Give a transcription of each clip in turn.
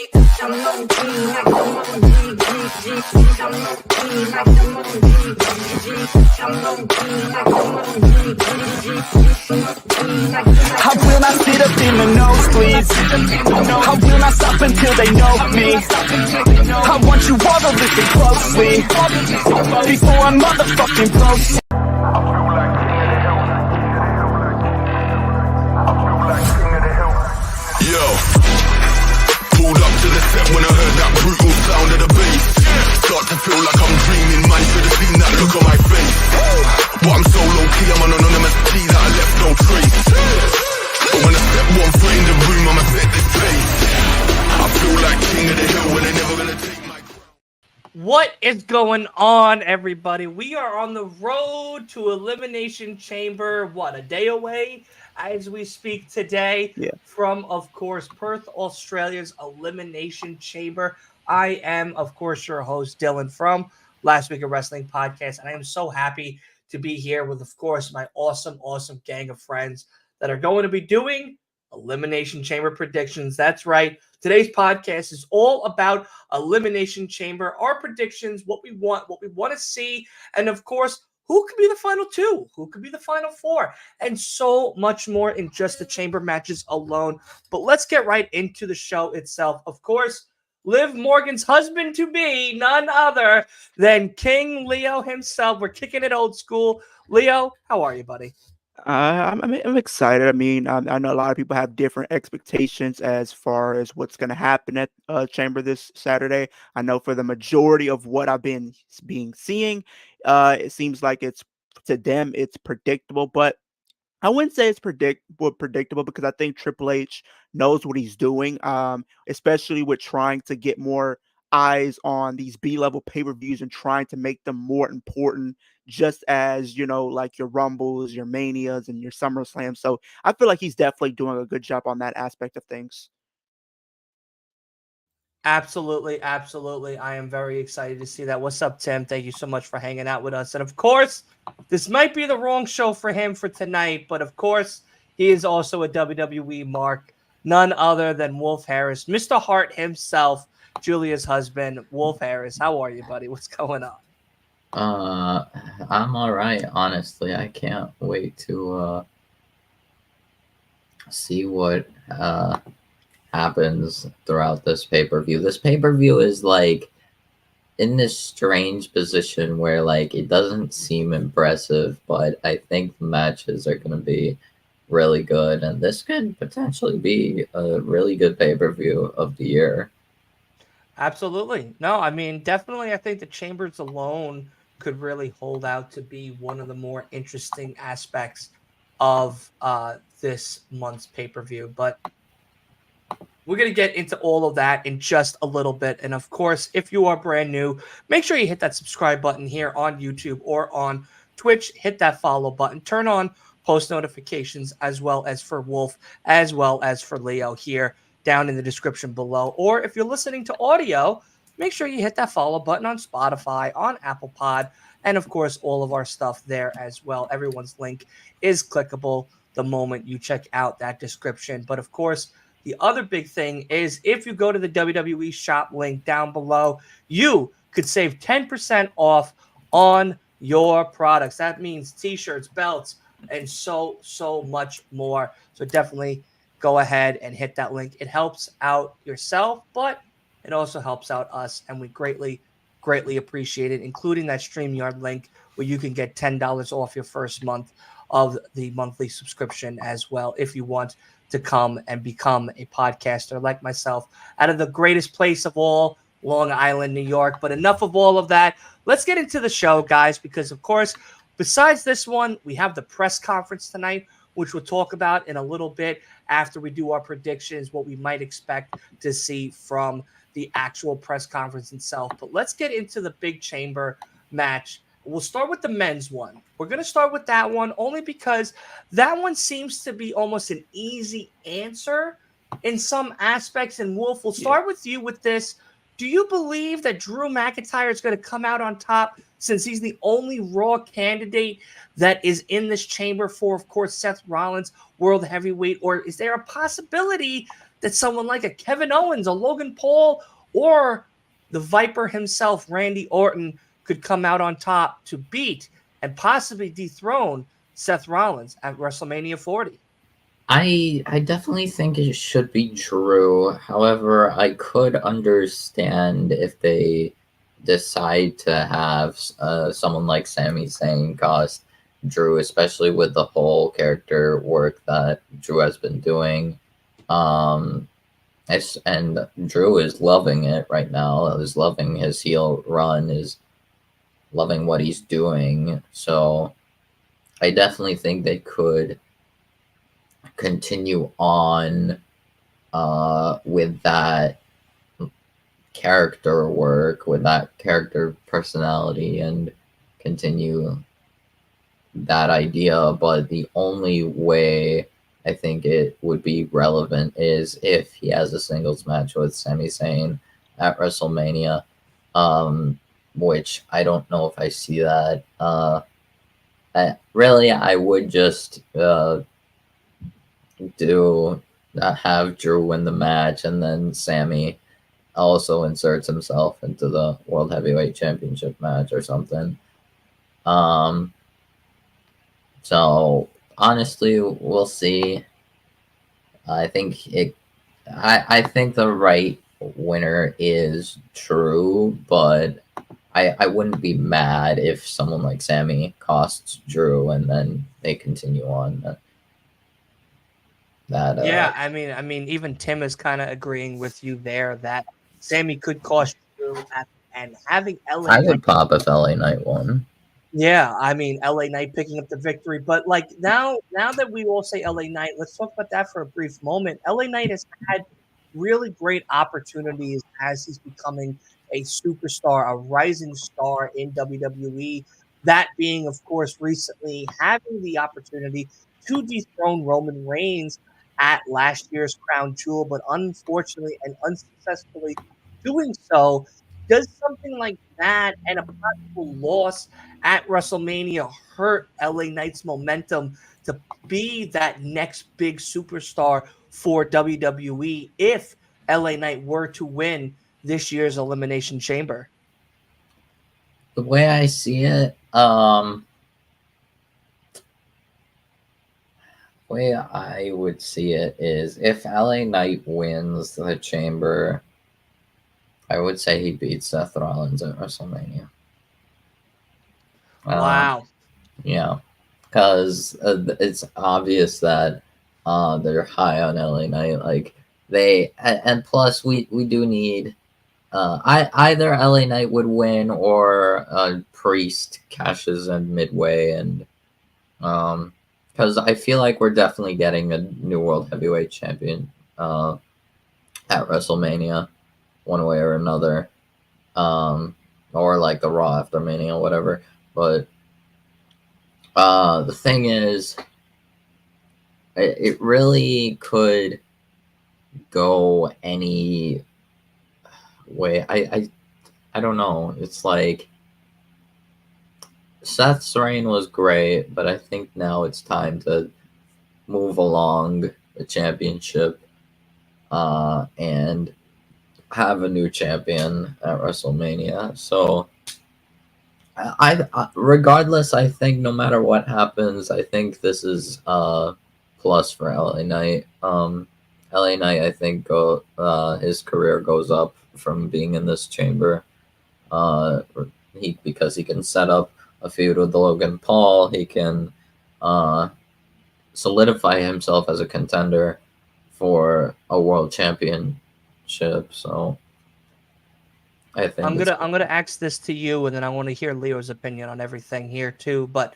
I will not sit up in the nosebleeds. I will not stop until they know me. I want you all to listen closely before I'm motherfucking broke. Yo, pulled up to the set when I heard that brutal sound of the bass. Start to feel like I'm dreaming, man, should have seen that look on my face. But I'm so low-key, I'm an anonymous T that I left no trace. But when I step one foot in the room, I'ma set this pace. I feel like king of the hill when they're never gonna take my crown. What is going on, everybody? We are on the road to Elimination Chamber, a day away as we speak today from, of course, Perth, Australia's Elimination Chamber. I am, of course, your host, Dylan, from Last Week of Wrestling Podcast, and I am so happy to be here with, of course, my awesome gang of friends that are going to be doing Elimination Chamber predictions. That's right. Today's podcast is all about Elimination Chamber, our predictions, what we want to see, and of course, who could be the final two, who could be the final four, and so much more in just the chamber matches alone. But let's get right into the show itself. Of course, Liv Morgan's husband-to-be, none other than King Leo himself. We're kicking it old school. Leo, how are you, buddy? I'm excited. I mean, I know a lot of people have different expectations as far as what's going to happen at Chamber this Saturday. I know for the majority of what I've been seeing, it seems like to them it's predictable, but I wouldn't say it's predictable because I think Triple H knows what he's doing, especially with trying to get more eyes on these B-level pay-per-views and trying to make them more important, just as, like your Rumbles, your Manias, and your SummerSlam. So I feel like he's definitely doing a good job on that aspect of things. Absolutely. I am very excited to see that. What's up, Tim? Thank you so much for hanging out with us. And of course, this might be the wrong show for him for tonight, but of course, he is also a WWE mark, none other than Wolf Harris, Mr. Hart himself, Julia's husband. Wolf Harris, how are you, buddy? What's going on? I'm all right, honestly. I can't wait to see what happens throughout this pay-per-view. This pay-per-view is like in this strange position where like it doesn't seem impressive, but I think the matches are going to be really good, and this could potentially be a really good pay-per-view of the year. Absolutely. No, I mean, definitely I think the Chambers alone could really hold out to be one of the more interesting aspects of this month's pay-per-view. But we're going to get into all of that in just a little bit. And of course, if you are brand new, make sure you hit that subscribe button here on YouTube or on Twitch. Hit that follow button. Turn on post notifications as well as for Wolf, as well as for Leo here down in the description below. Or if you're listening to audio, make sure you hit that follow button on Spotify, on Apple Pod, and of course, all of our stuff there as well. Everyone's link is clickable the moment you check out that description. But of course, the other big thing is if you go to the WWE shop link down below, you could save 10% off on your products. That means t-shirts, belts, and so much more. So definitely go ahead and hit that link. It helps out yourself, but it also helps out us, and we greatly appreciate it, including that StreamYard link where you can get $10 off your first month of the monthly subscription as well if you want to come and become a podcaster like myself out of the greatest place of all, Long Island, New York. But enough of all of that. Let's get into the show, guys, because, of course, besides this one, we have the press conference tonight, which we'll talk about in a little bit after we do our predictions, what we might expect to see from the actual press conference itself. But let's get into the big chamber match. We'll start with the men's one. We're going to start with that one only because that one seems to be almost an easy answer in some aspects. And Wolf, we'll start with you with this. Do you believe that Drew McIntyre is going to come out on top since he's the only Raw candidate that is in this chamber for, of course, Seth Rollins, World Heavyweight? Or is there a possibility that someone like a Kevin Owens, a Logan Paul, or the Viper himself, Randy Orton, could come out on top to beat and possibly dethrone Seth Rollins at WrestleMania 40. I definitely think it should be Drew. However, I could understand if they decide to have someone like Sami Zayn cost Drew, especially with the whole character work that Drew has been doing. And Drew is loving it right now. Is loving his heel run. Is loving what he's doing. So I definitely think they could continue on with that character work, with that character personality, and continue that idea. But the only way I think it would be relevant is if he has a singles match with Sami Zayn at WrestleMania, which I don't know if I see that. Really, I would just have Drew win the match, and then Sammy also inserts himself into the World Heavyweight Championship match or something. So honestly, we'll see. I think I think the right winner is Drew, but I wouldn't be mad if someone like Sammy costs Drew and then they continue on. Yeah, I mean, even Tim is kind of agreeing with you there that Sammy could cost Drew and having LA. I would pop if LA Knight won. Yeah, I mean, LA Knight picking up the victory, but like now that we all say LA Knight, let's talk about that for a brief moment. LA Knight has had really great opportunities as he's becoming a superstar, a rising star in WWE. That being, of course, recently having the opportunity to dethrone Roman Reigns at last year's Crown Jewel, but unfortunately and unsuccessfully doing so. Does something like that and a possible loss at WrestleMania hurt LA Knight's momentum to be that next big superstar for WWE if LA Knight were to win this year's Elimination Chamber? The way I see it, way I would see it is if LA Knight wins the Chamber, I would say he beats Seth Rollins at WrestleMania. Wow. Yeah, because it's obvious that they're high on LA Knight. Like and plus we do need either LA Knight would win or Priest cashes in midway, and because I feel like we're definitely getting a new World Heavyweight Champion at WrestleMania, one way or another, or like the Raw after Mania, whatever. But the thing is, it really could go any way. I don't know. It's like Seth's reign was great, but I think now it's time to move along the championship and have a new champion at WrestleMania. So I regardless, I think no matter what happens, I think this is plus for LA Knight. LA Knight, I think his career goes up from being in this chamber. Because he can set up a feud with Logan Paul. He can solidify himself as a contender for a world championship. So I think I'm gonna ask this to you, and then I want to hear Leo's opinion on everything here too. But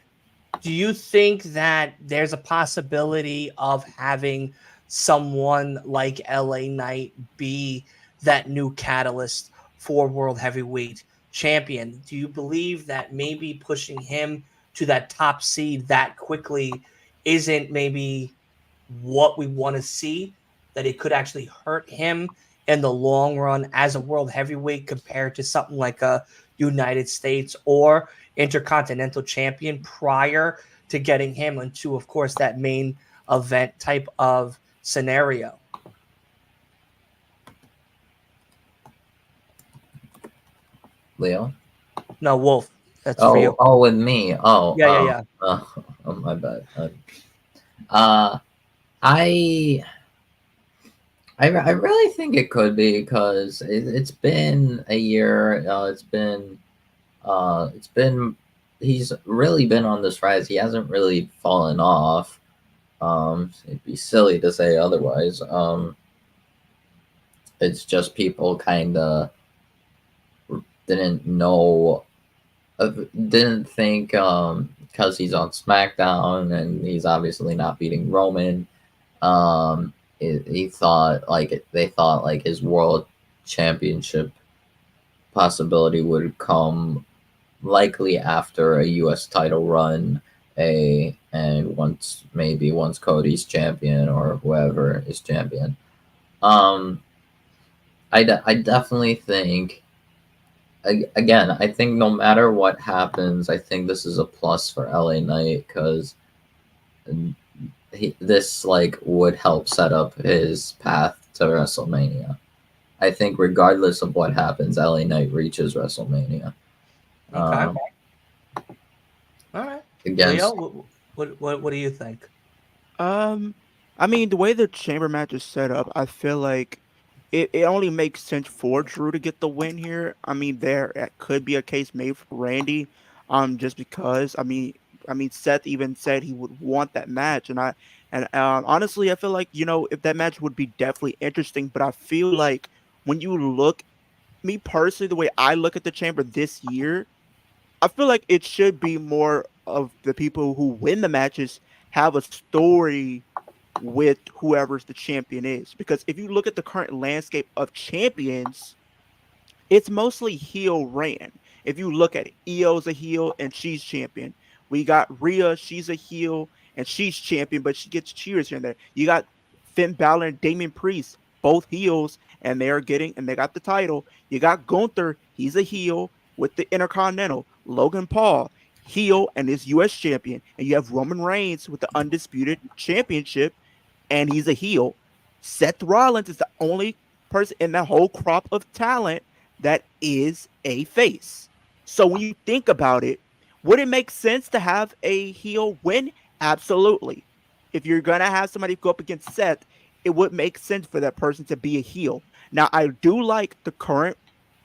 do you think that there's a possibility of having someone like LA Knight be that new catalyst for World Heavyweight Champion? Do you believe that maybe pushing him to that top seed that quickly isn't maybe what we want to see? That it could actually hurt him in the long run as a world heavyweight compared to something like a United States or Intercontinental Champion prior to getting him into, of course, that main event type of scenario? Leo? No, Wolf. That's for you. Oh, with me. Yeah. Oh, my bad. Uh, I I really think it could be because it's been a year. It's been he's really been on this rise. He hasn't really fallen off. It'd be silly to say otherwise. It's just people kind of didn't know, didn't think because he's on SmackDown and he's obviously not beating Roman. He thought like they thought like his world championship possibility would come likely after a U.S. title run, and once Cody's champion or whoever is champion. Um, I definitely think. Again, I think no matter what happens, I think this is a plus for LA Knight because this like would help set up his path to WrestleMania. I think regardless of what happens, LA Knight reaches WrestleMania. Okay. All right. Against Leo, what do you think? I mean, the way the chamber match is set up, I feel like it only makes sense for Drew to get the win here. I mean, could be a case made for Randy, just because. I mean, Seth even said he would want that match, and honestly, I feel like if that match would be definitely interesting, but I feel like when you look, me personally, the way I look at the chamber this year, I feel like it should be more of the people who win the matches have a story with whoever's the champion is. Because if you look at the current landscape of champions, it's mostly heel ran. If you look at it, Io's a heel and she's champion. We got Rhea, she's a heel and she's champion, but she gets cheers here and there. You got Finn Balor and Damian Priest, both heels, and they got the title. You got Gunther, he's a heel with the Intercontinental. Logan Paul, heel and is US champion. And you have Roman Reigns with the Undisputed Championship, and he's a heel. Seth Rollins is the only person in that whole crop of talent that is a face. So when you think about it, would it make sense to have a heel win? Absolutely. If you're going to have somebody go up against Seth, it would make sense for that person to be a heel. Now, I do like the current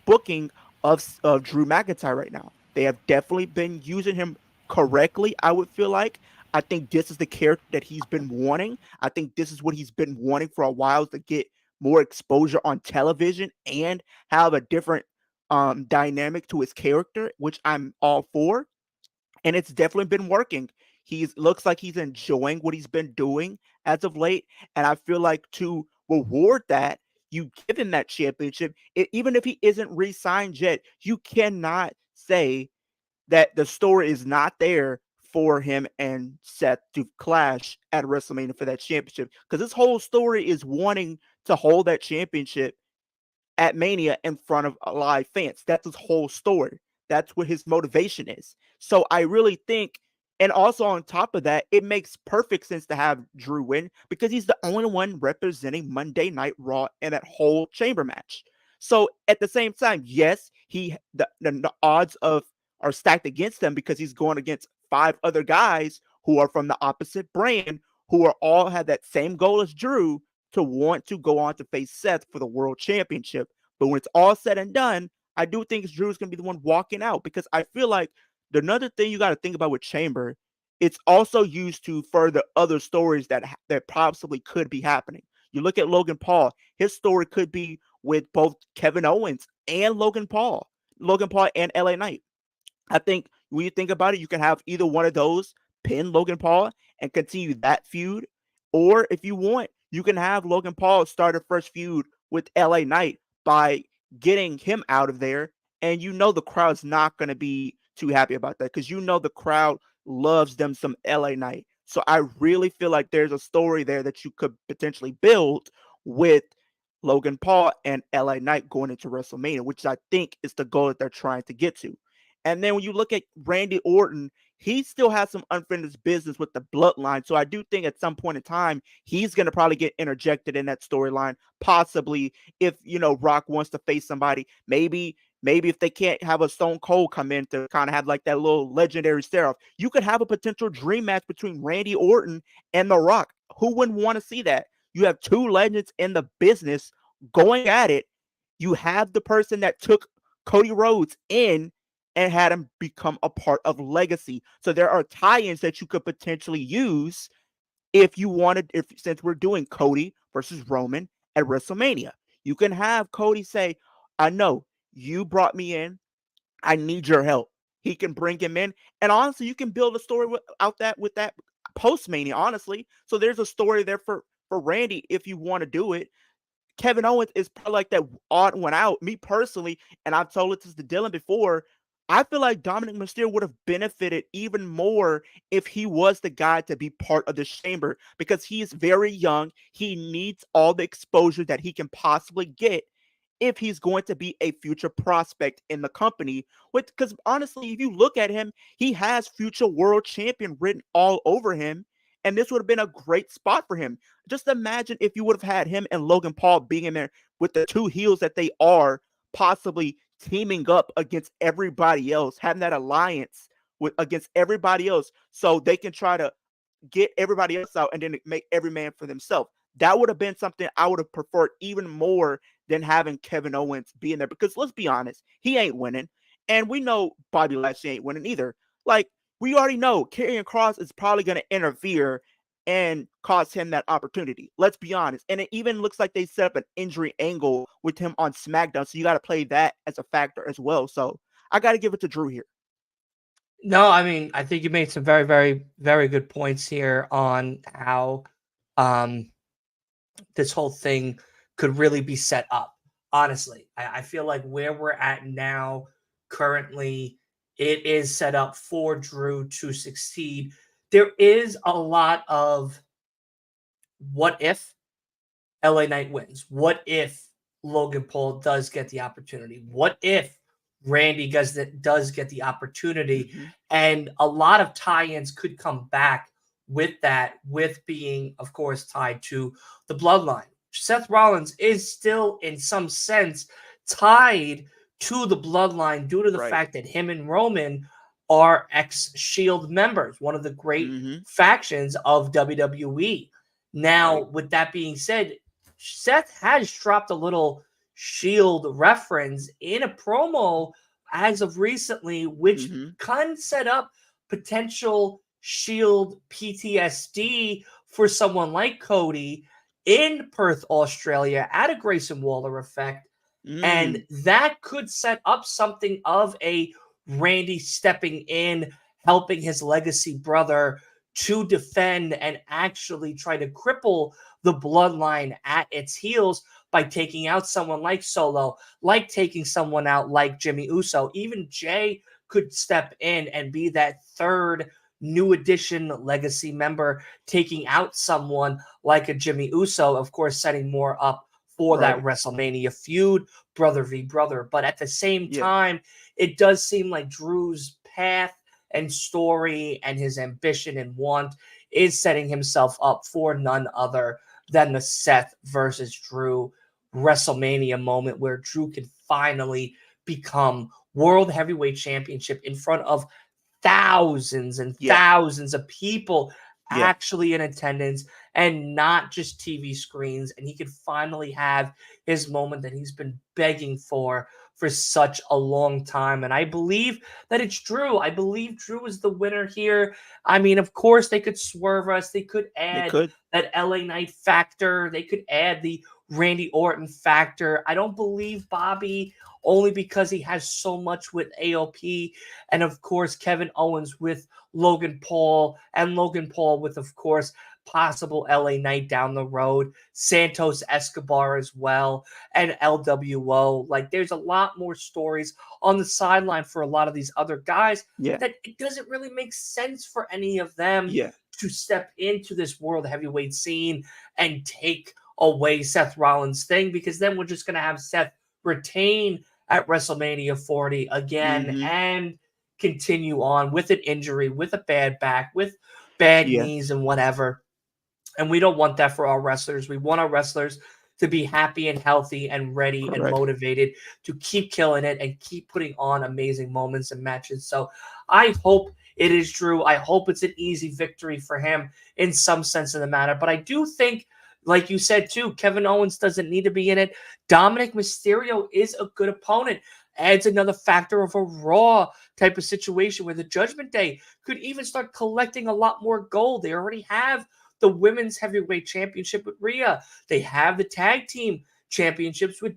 booking of Drew McIntyre right now. They have definitely been using him correctly, I would feel like. I think this is the character that he's been wanting. I think this is what he's been wanting for a while, to get more exposure on television and have a different dynamic to his character, which I'm all for. And it's definitely been working. He's looks like he's enjoying what he's been doing as of late. And I feel like to reward that, you give him that championship. Even if he isn't re-signed yet, you cannot say that the story is not there for him and Seth to clash at WrestleMania for that championship. Because this whole story is wanting to hold that championship at Mania in front of live fans. That's his whole story. That's what his motivation is. So I really think, and also on top of that, it makes perfect sense to have Drew win because he's the only one representing Monday Night Raw in that whole chamber match. So at the same time, yes, the odds of are stacked against him because he's going against 5 other guys who are from the opposite brand, who are all have that same goal as Drew, to want to go on to face Seth for the world championship. But when it's all said and done, I do think Drew's going to be the one walking out because I feel like another thing you got to think about with Chamber, it's also used to further other stories that possibly could be happening. You look at Logan Paul, his story could be with both Kevin Owens and Logan Paul and LA Knight. I think when you think about it, you can have either one of those pin Logan Paul and continue that feud. Or if you want, you can have Logan Paul start a fresh feud with LA Knight by getting him out of there. And the crowd's not going to be too happy about that because the crowd loves them some LA Knight. So I really feel like there's a story there that you could potentially build with Logan Paul and LA Knight going into WrestleMania, which I think is the goal that they're trying to get to. And then when you look at Randy Orton, he still has some unfinished business with the bloodline. So I do think at some point in time, he's going to probably get interjected in that storyline. Possibly if, Rock wants to face somebody, maybe Maybe if they can't have a Stone Cold come in to kind of have like that little legendary stare off, you could have a potential dream match between Randy Orton and The Rock. Who wouldn't want to see that? You have two legends in the business going at it. You have the person that took Cody Rhodes in and had him become a part of Legacy. So there are tie-ins that you could potentially use if you wanted, if since we're doing Cody versus Roman at WrestleMania. You can have Cody say, I know you brought me in. I need your help. He can bring him in. And honestly, you can build a story with that post Mania, honestly. So there's a story there for Randy if you want to do it. Kevin Owens is probably like that odd one out. Me personally, and I've told it to Dylan before, I feel like Dominic Mysterio would have benefited even more if he was the guy to be part of the Chamber because he is very young. He needs all the exposure that he can possibly get if he's going to be a future prospect in the company. Because honestly, if you look at him, he has future world champion written all over him. And this would have been a great spot for him. Just imagine if you would have had him and Logan Paul being in there with the two heels that they are, possibly teaming up against everybody else, having that alliance with against everybody else, so they can try to get everybody else out and then make every man for themselves. That would have been something I would have preferred even more than having Kevin Owens be in there. Because let's be honest, he ain't winning. And we know Bobby Lashley ain't winning either. Like, we already know Karrion Kross is probably going to interfere and cause him that opportunity. Let's be honest. And it even looks like they set up an injury angle with him on SmackDown. So you got to play that as a factor as well. So I got to give it to Drew here. No, I mean, I think you made some very, very, very good points here on how this whole thing could really be set up. Honestly, I feel like where we're at now, currently, it is set up for Drew to succeed. There is a lot of what if LA Knight wins? What if Logan Paul does get the opportunity? What if Randy does get the opportunity? Mm-hmm. And a lot of tie-ins could come back with that, with being, of course, tied to the bloodline. Seth Rollins is still, in some sense, tied to the bloodline due to the fact that him and Roman are ex-Shield members, one of the great factions of WWE. Now, with that being said, Seth has dropped a little Shield reference in a promo as of recently, which can set up potential Shield PTSD for someone like Cody in Perth, Australia, at a Grayson Waller effect. And that could set up something of a Randy stepping in, helping his legacy brother to defend and actually try to cripple the bloodline at its heels by taking out someone like Solo, like taking someone out like Jimmy Uso. Even Jay could step in and be that third new edition legacy member, taking out someone like a Jimmy Uso, of course, setting more up for that WrestleMania feud, brother v brother. But at the same time, it does seem like Drew's path and story and his ambition and want is setting himself up for none other than the Seth versus Drew WrestleMania moment, where Drew can finally become World Heavyweight Championship in front of thousands and thousands of people actually in attendance and not just TV screens. And he could finally have his moment that he's been begging for such a long time. And I believe that it's Drew. I believe Drew is the winner here. I mean, of course, they could swerve us. They could add that LA Knight factor. They could add the Randy Orton factor. I don't believe Bobby, only because he has so much with AOP. And, of course, Kevin Owens with Logan Paul, and Logan Paul with, of course, possible LA Knight down the road, Santos Escobar as well, and LWO. Like, there's a lot more stories on the sideline for a lot of these other guys that it doesn't really make sense for any of them to step into this world heavyweight scene and take away Seth Rollins' thing, because then we're just going to have Seth retain at WrestleMania 40 again and continue on with an injury, with a bad back, with bad knees and whatever. And we don't want that for our wrestlers. We want our wrestlers to be happy and healthy and ready and Correct. motivated to keep killing it and keep putting on amazing moments and matches. So I hope it is Drew. I hope it's an easy victory for him in some sense of the matter. But I do think, like you said too, Kevin Owens doesn't need to be in it. Dominic Mysterio is a good opponent. Adds another factor of a Raw type of situation where the Judgment Day could even start collecting a lot more gold. They already have the Women's Heavyweight Championship with Rhea. They have the Tag Team Championships with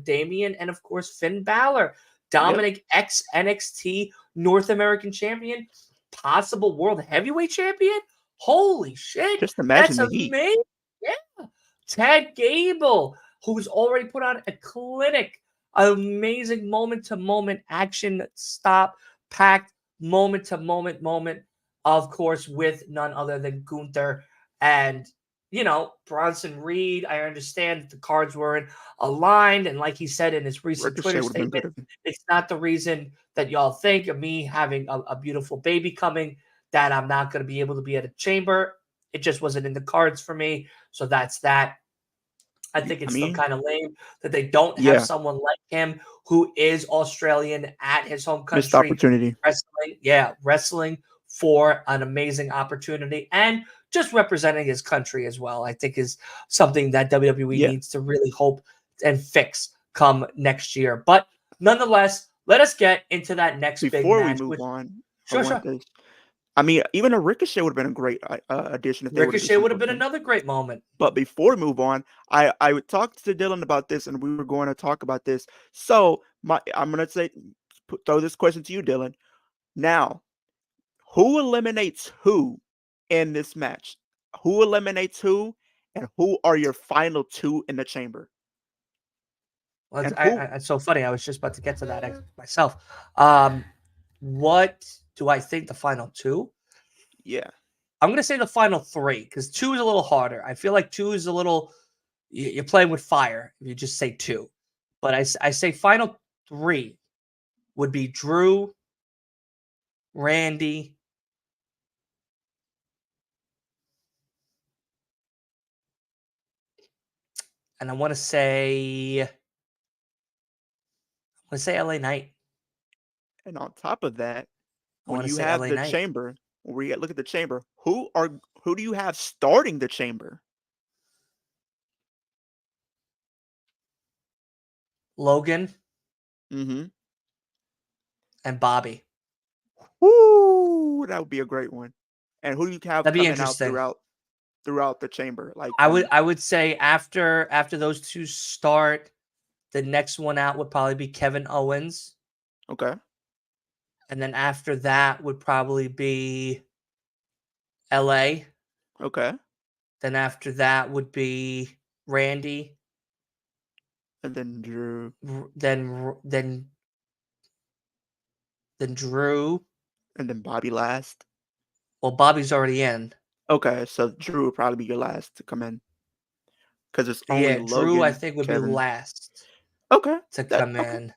Damian and, of course, Finn Balor. Dominic, ex-NXT North American Champion, possible World Heavyweight Champion. Holy shit. Just imagine That's the heat. amazing. Yeah. Chad Gable, who's already put on a clinic, amazing moment-to-moment action, packed moment, of course, with none other than Gunther and, Bronson Reed. I understand that the cards weren't aligned, and like he said in his recent Ricochet Twitter would have been statement, good. it's not the reason that y'all think of me having a beautiful baby coming that I'm not going to be able to be at a chamber. It just wasn't in the cards for me, so that's that. I think it's still kind of lame that they don't have someone like him who is Australian at his home Missed country opportunity. wrestling for an amazing opportunity and just representing his country as well. I think is something that WWE needs to really hope and fix come next year. But nonetheless, let us get into that next big Before we match. move on, Sure. I mean, even a Ricochet would have been a great addition if they would have. Ricochet would have been another great moment. But before we move on, I would talk to Dylan about this, and we were going to talk about this. So I'm going to throw this question to you, Dylan. Now, who eliminates who in this match? Who eliminates who, and who are your final two in the chamber? Well, And it's so funny. I was just about to get to that myself. What do I think the final two? Yeah. I'm going to say the final three because two is a little harder. I feel like two is a little, you're playing with fire if you just say two. But I say final three would be Drew, Randy, and I want to say LA Knight. And on top of that, when you say have LA the Knight. chamber, when we look at the chamber, who do you have starting the chamber? Logan. Mm-hmm. And Bobby. Woo! That would be a great one. And who do you have That'd be coming out interesting. throughout the chamber? Like I would say after those two start, the next one out would probably be Kevin Owens. Okay. And then after that would probably be LA. Okay. Then after that would be Randy. And then Drew. Then Drew. And then Bobby last. Well, Bobby's already in. Okay, so Drew would probably be your last to come in. Because it's only Logan, Drew, I think, would Kevin. be last. Okay. To come in.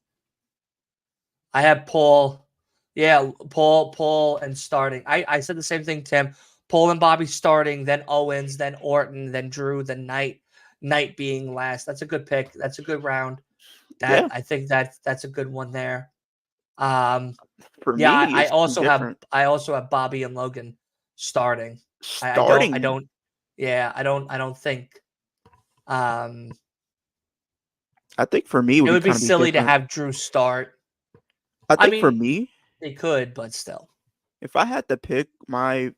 I have Paul. Yeah, Paul and starting. I said the same thing, Tim. Paul and Bobby starting, then Owens, then Orton, then Drew, then Knight. Knight being last. That's a good pick. That's a good round. I think that's a good one there. For me, I also different. have Bobby and Logan starting. Starting. I don't think. I think for me, it would be silly to have Drew start. I mean, for me, they could, but still. If I had to pick my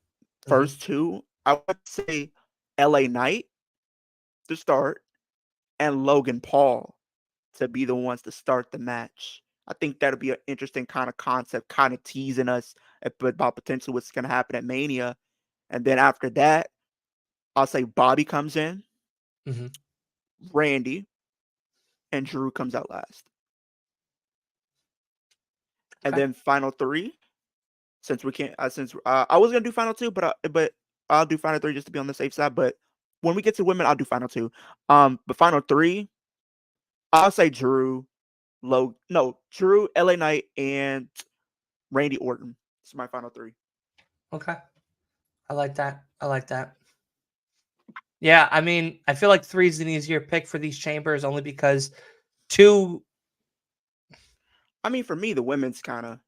first two, I would say LA Knight to start and Logan Paul to be the ones to start the match. I think that'll be an interesting kind of concept, kind of teasing us about potentially what's going to happen at Mania. And then after that, I'll say Bobby comes in, Randy, and Drew comes out last. And then final three, since we can't, I was gonna do final two, but I'll do final three just to be on the safe side. But when we get to women, I'll do final two. But final three, I'll say Drew, Drew, LA Knight, and Randy Orton. It's my final three. Okay, I like that. Yeah, I mean, I feel like 3 is an easier pick for these chambers only because 2. I mean, for me, the women's kind of.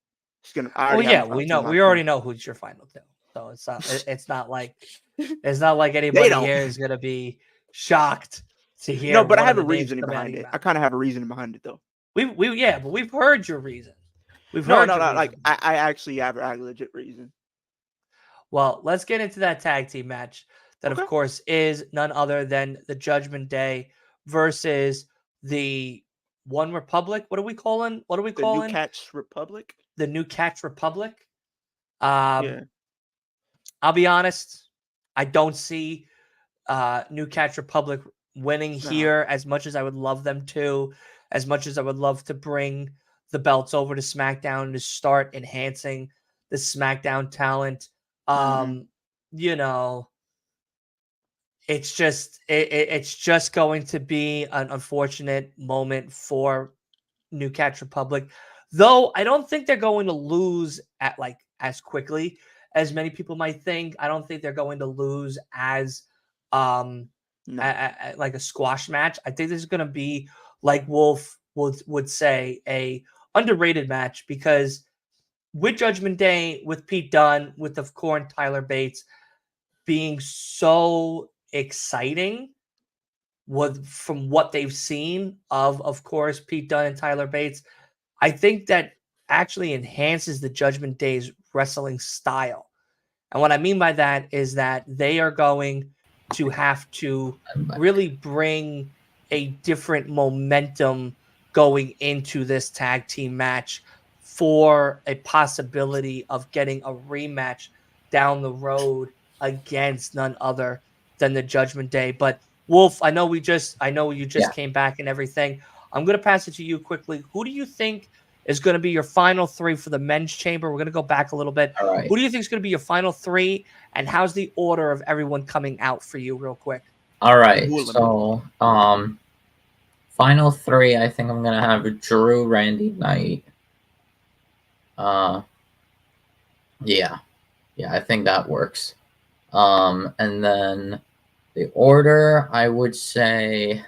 It's gonna. I Well, already have my yeah, final two we locked in. already know who's your final 2. So it's not like They anybody don't. here is gonna be shocked to No, hear but I one of have a the names reasoning come out of behind your it. mouth. I kind of have a reasoning behind it, though. But we've heard your reason. We've No, heard no, your no. reason. Like, I actually have a legit reason. Well, let's get into that tag team match. That, of Okay. course, is none other than the Judgment Day versus the One Republic. What are we calling? What are we The New calling? Catch Republic. The New Catch Republic. Yeah. I'll be honest. I don't see New Catch Republic winning No. here as much as I would love them to, as much as I would love to bring the belts over to SmackDown to start enhancing the SmackDown talent. Hmm. You know, it's just going to be an unfortunate moment for New Catch Republic. Though I don't think they're going to lose at like as quickly as many people might think. I don't think they're going to lose as um No. like a squash match. I think this is going to be like Wolf would say a underrated match because with Judgment Day, with Pete Dunne, with of course Tyler Bates being so exciting with from what they've seen of course Pete Dunne and Tyler Bates, I think that actually enhances the Judgment Day's wrestling style. And what I mean by that is that they are going to have to I'm back. really bring a different momentum going into this tag team match for a possibility of getting a rematch down the road against none other than the Judgment Day. But Wolf, I know you just Yeah. came back and everything. I'm going to pass it to you quickly. Who do you think is going to be your final 3 for the men's chamber? We're going to go back a little bit. All right. Who do you think is going to be your final 3, and how's the order of everyone coming out for you, real quick? All right. Who So, final 3. I think I'm gonna have Drew, Randy, Knight. Yeah, I think that works. And then the order, I would say,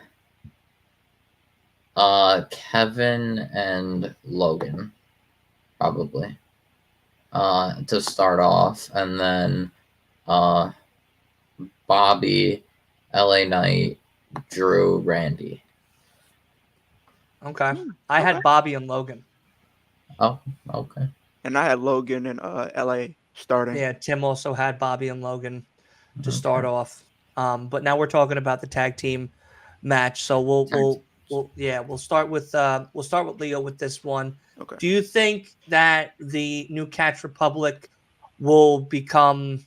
Kevin and Logan, probably, to start off, and then, Bobby, LA Knight, Drew, Randy. Okay. I Okay. had Bobby and Logan. Oh, okay. And I had Logan and LA starting. Yeah, Tim also had Bobby and Logan to start Okay. off. But now we're talking about the tag team match. So we'll start with Leo with this one. Okay. Do you think that the New Catch Republic will become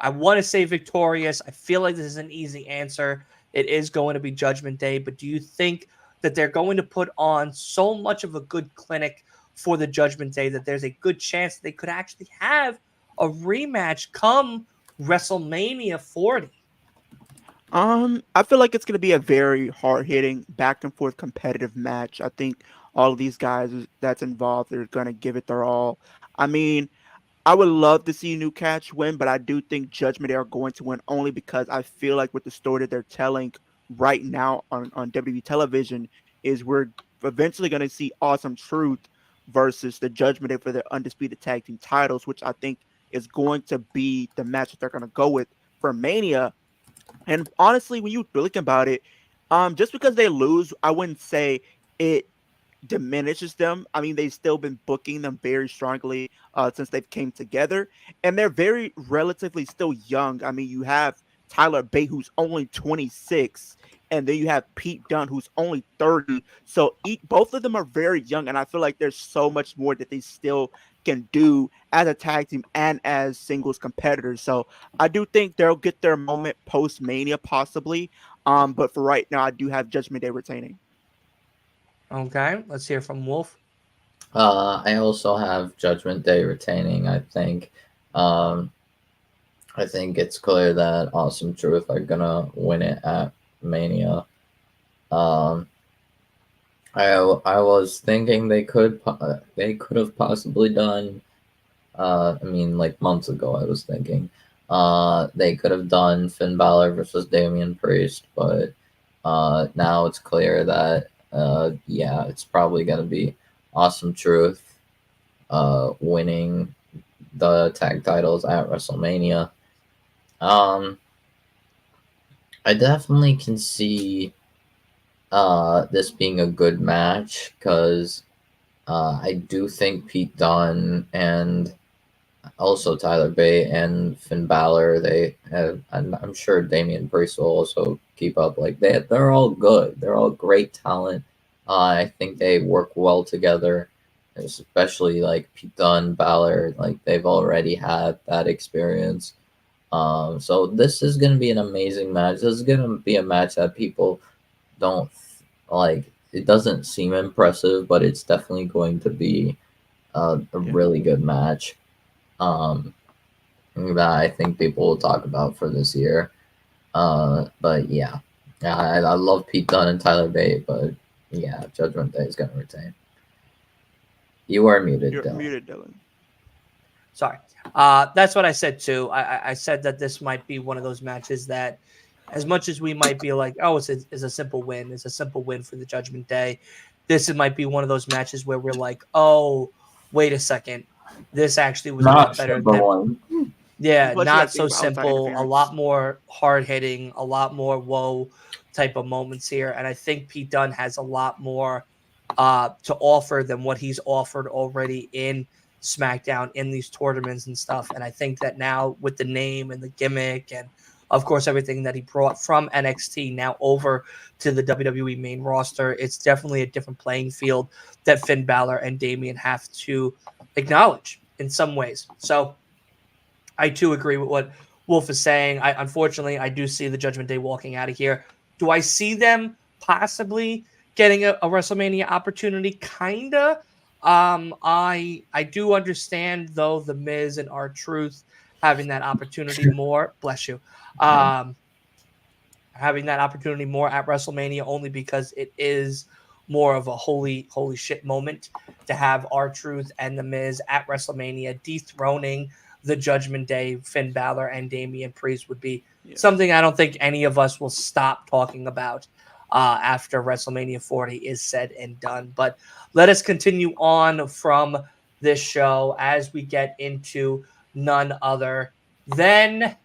I want to say victorious. I feel like this is an easy answer. It is going to be Judgment Day, but do you think that they're going to put on so much of a good clinic for the Judgment Day that there's a good chance they could actually have a rematch come WrestleMania 40? I feel like it's gonna be a very hard hitting, back and forth competitive match. I think all of these guys that's involved are gonna give it their all. I mean, I would love to see New Catch win, but I do think Judgment Day are going to win only because I feel like with the story that they're telling right now on WWE television is we're eventually going to see Awesome Truth versus the Judgment Day for their undisputed tag team titles, which I think is going to be the match that they're going to go with for Mania. And honestly, when you think about it, just because they lose, I wouldn't say it diminishes them. I mean, they've still been booking them very strongly since they've came together, and they're very relatively still young. I mean, you have Tyler Bate, who's only 26, and then you have Pete Dunne, who's only 30. So both of them are very young, and I feel like there's so much more that they still can do as a tag team and as singles competitors. So I do think they'll get their moment post Mania, possibly. But for right now, I do have Judgment Day retaining. Okay, let's hear from Wolf. I also have Judgment Day retaining. I think it's clear that Awesome Truth are gonna win it at Mania. I was thinking they could have possibly done. I mean, like months ago, I was thinking They could have done Finn Balor versus Damian Priest, but now it's clear that yeah, it's probably gonna be Awesome Truth winning the tag titles at WrestleMania. Um, I definitely can see this being a good match because I do think Pete Dunne and also Tyler Bate and Finn Balor, they have, I'm sure Damian Priest will also keep up. Like they're all good. They're all great talent. I think they work well together, especially like Pete Dunne, Balor. Like they've already had that experience. So this is gonna be an amazing match. This is gonna be a match that people don't like. It doesn't seem impressive, but it's definitely going to be a really good match. Um, that I think people will talk about for this year. But yeah, I love Pete Dunne and Tyler Bate, but yeah, Judgment Day is gonna retain. You are muted, You're Dylan. muted, Dylan. Sorry. That's what I said too. I said that this might be one of those matches that, as much as we might be like, oh, it's a simple win. It's a simple win for the Judgment Day. This might be one of those matches where we're like, oh, wait a second. This actually was a lot better than one. yeah, Plus, you not gotta think so about outside simple. A interference. lot more hard hitting, a lot more whoa type of moments here, and I think Pete Dunne has a lot more to offer than what he's offered already in SmackDown in these tournaments and stuff. And I think that now with the name and the gimmick and of course everything that he brought from NXT now over to the WWE main roster, it's definitely a different playing field that Finn Balor and Damian have to acknowledge in some ways. So I too agree with what Wolf is saying. Unfortunately I do see the Judgment Day walking out of here. Do I see them possibly getting a WrestleMania opportunity? Kinda. I do understand though the Miz and R-Truth having that opportunity more. Bless you. Having that opportunity more at WrestleMania only because it is more of a holy shit moment to have R-Truth and the Miz at WrestleMania dethroning the Judgment Day. Finn Balor and Damian Priest would be something I don't think any of us will stop talking about after WrestleMania 40 is said and done. But let us continue on from this show as we get into none other than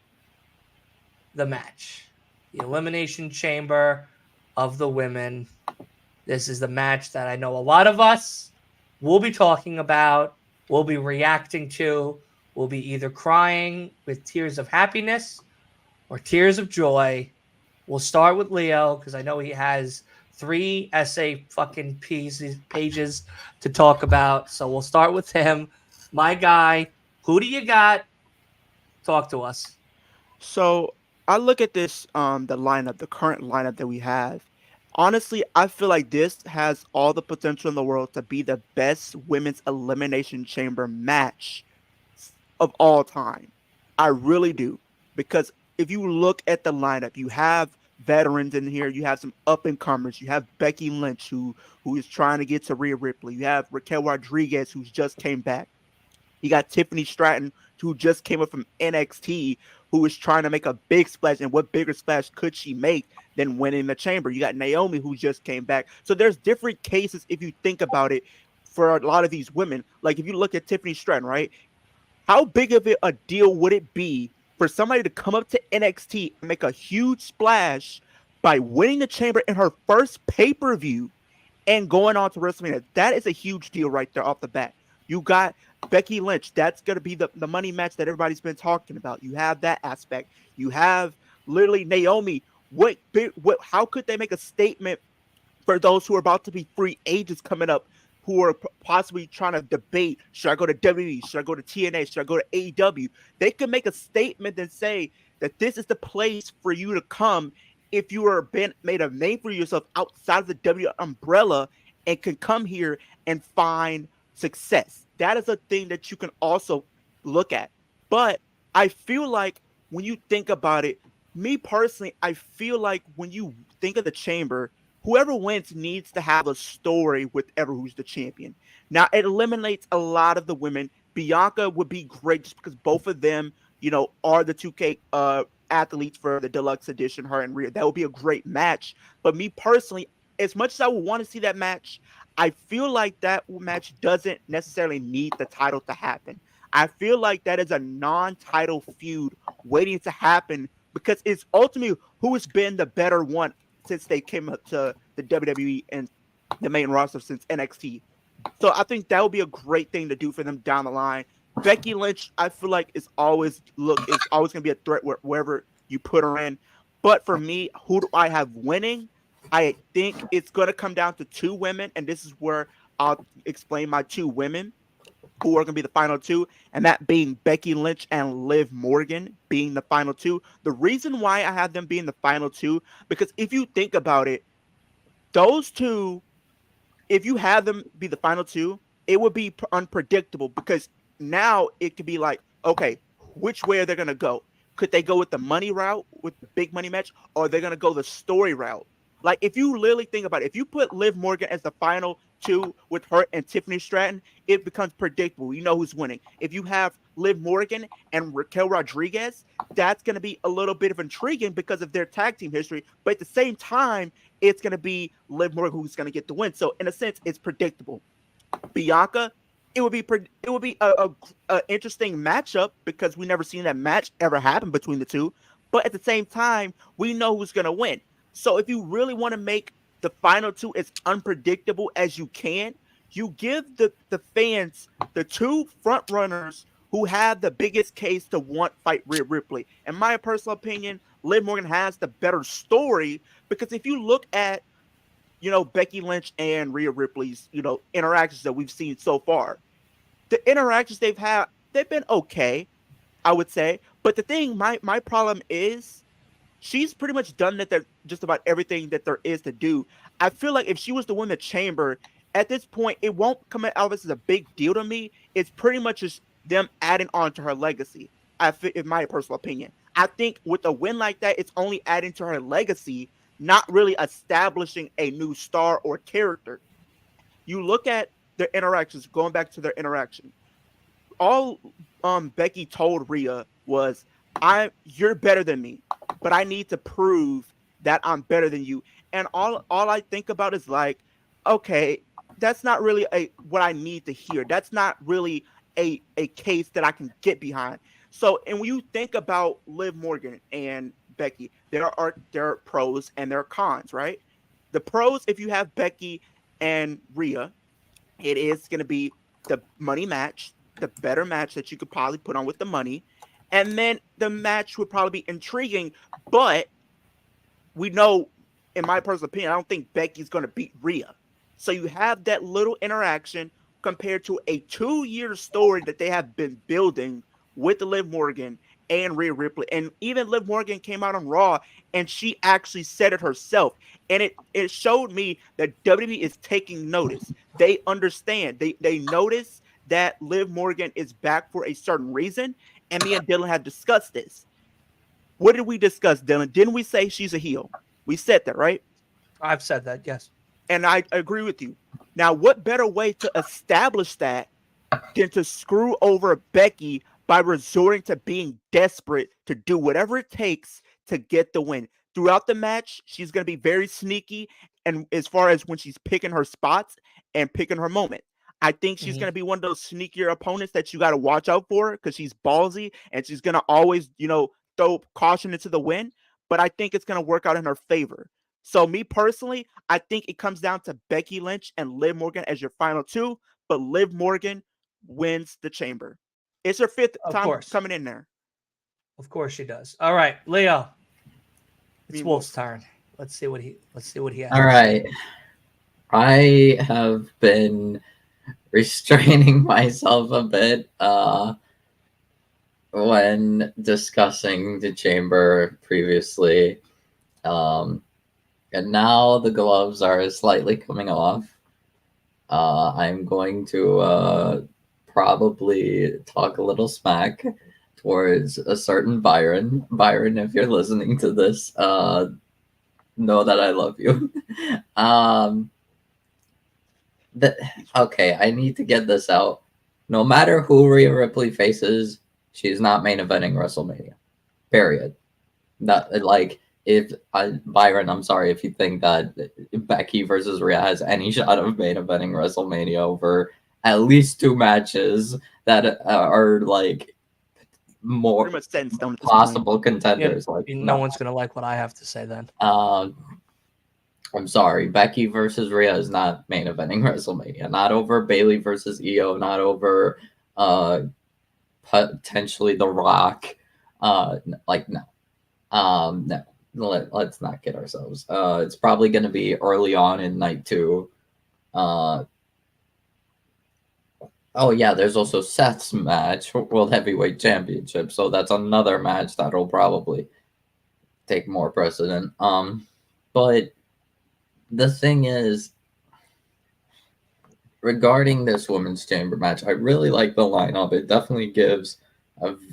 the match, the Elimination Chamber of the women. This is the match that I know a lot of us will be talking about, will be reacting to, will be either crying with tears of happiness or tears of joy. We'll start with Leo because I know he has 3 essay fucking pages to talk about. So we'll start with him. My guy, who do you got? Talk to us. So I look at this, the lineup, the current lineup that we have. Honestly, I feel like this has all the potential in the world to be the best women's elimination chamber match of all time. I really do. Because if you look at the lineup, you have veterans in here, you have some up and comers, you have Becky Lynch who is trying to get to Rhea Ripley, you have Raquel Rodriguez who's just came back. You got Tiffany Stratton, who just came up from NXT, who is trying to make a big splash. And what bigger splash could she make than winning the chamber? You got Naomi, who just came back. So there's different cases if you think about it for a lot of these women. Like if you look at Tiffany Stratton, right? How big of a deal would it be for somebody to come up to NXT and make a huge splash by winning the chamber in her first pay-per-view and going on to WrestleMania? That is a huge deal right there off the bat. You got Becky Lynch. That's going to be the money match that everybody's been talking about. You have that aspect. You have literally Naomi. How could they make a statement for those who are about to be free agents coming up who are possibly trying to debate, should I go to WWE? Should I go to TNA? Should I go to AEW? They could make a statement and say that this is the place for you to come if you are made a name for yourself outside of the W umbrella and can come here and find success. That is a thing that you can also look at. But I feel like when you think about it, me personally, I feel like when you think of the chamber, whoever wins needs to have a story with ever who's the champion. Now, it eliminates a lot of the women. Bianca would be great just because both of them, are the 2K athletes for the deluxe edition, her and Rhea. That would be a great match. But me personally, as much as I would want to see that match, I feel like that match doesn't necessarily need the title to happen. I feel like that is a non-title feud waiting to happen because it's ultimately who has been the better one since they came up to the WWE and the main roster since NXT. So I think that would be a great thing to do for them down the line. Becky Lynch, I feel like is always going to be a threat wherever you put her in. But for me, who do I have winning? I think it's going to come down to two women, and this is where I'll explain my two women who are going to be the final two, and that being Becky Lynch and Liv Morgan being the final two. The reason why I have them being the final two, because if you think about it, those two, if you have them be the final two, it would be unpredictable because now it could be like, okay, which way are they going to go? Could they go with the money route with the big money match, or are they going to go the story route? Like, if you literally think about it, if you put Liv Morgan as the final two with her and Tiffany Stratton, it becomes predictable. You know who's winning. If you have Liv Morgan and Raquel Rodriguez, that's going to be a little bit of intriguing because of their tag team history. But at the same time, it's going to be Liv Morgan who's going to get the win. So in a sense, it's predictable. Bianca, it would be a interesting matchup because we never seen that match ever happen between the two. But at the same time, we know who's going to win. So if you really want to make the final two as unpredictable as you can, you give the fans the two front runners who have the biggest case to want fight Rhea Ripley. In my personal opinion, Liv Morgan has the better story because if you look at Becky Lynch and Rhea Ripley's interactions that we've seen so far, the interactions they've had, they've been okay, I would say. But the thing, my problem is, she's pretty much done just about everything that there is to do. I feel like if she was to win the chamber, at this point, it won't come out as a big deal to me. It's pretty much just them adding on to her legacy, in my personal opinion. I think with a win like that, it's only adding to her legacy, not really establishing a new star or character. You look at their interactions, going back to their interaction. All Becky told Rhea was, you're better than me, but I need to prove that I'm better than you. And all I think about is like, okay, that's not really what I need to hear. That's not really a case that I can get behind. So, and when you think about Liv Morgan and Becky, there are pros and there are cons, right? The pros, if you have Becky and Rhea, it is going to be the money match, the better match that you could probably put on with the money. And then the match would probably be intriguing, but we know, in my personal opinion, I don't think Becky's going to beat Rhea. So you have that little interaction compared to a 2-year story that they have been building with Liv Morgan and Rhea Ripley. And even Liv Morgan came out on Raw and she actually said it herself. And it showed me that WWE is taking notice. They understand. They notice that Liv Morgan is back for a certain reason. And me and Dylan have discussed this. What did we discuss, Dylan? Didn't we say she's a heel? We said that, right? I've said that, yes. And I agree with you. Now, what better way to establish that than to screw over Becky by resorting to being desperate to do whatever it takes to get the win? Throughout the match, she's going to be very sneaky, and as far as when she's picking her spots and picking her moment. I think she's going to be one of those sneakier opponents that you got to watch out for because she's ballsy and she's going to always, throw caution into the wind. But I think it's going to work out in her favor. So me personally, I think it comes down to Becky Lynch and Liv Morgan as your final two, but Liv Morgan wins the chamber. It's her fifth time coming in there. Of course she does. All right, Leo. It's Wolf's turn. Let's see what he has. All right. I have been restraining myself a bit when discussing the chamber previously. And now the gloves are slightly coming off. I'm going to probably talk a little smack towards a certain Byron. Byron, if you're listening to this, know that I love you. Okay, I need to get this out. No matter who Rhea Ripley faces, She's not main eventing WrestleMania. Period. That like if Byron, I'm sorry if you think that Becky versus Rhea has any shot of main eventing WrestleMania over at least 2 matches that are like more Pretty much set in stone at this point. possible contenders. Like no one's gonna like what I have to say then. I'm sorry, Becky versus Rhea is not main eventing WrestleMania. Not over Bayley versus Io. Not over potentially The Rock. Like no. No. Let's not kid ourselves. It's probably going to be early on in night 2. Oh yeah, there's also Seth's match, World Heavyweight Championship. So that's another match that'll probably take more precedent. But the thing is, regarding this women's chamber match, I really like the lineup. It definitely gives.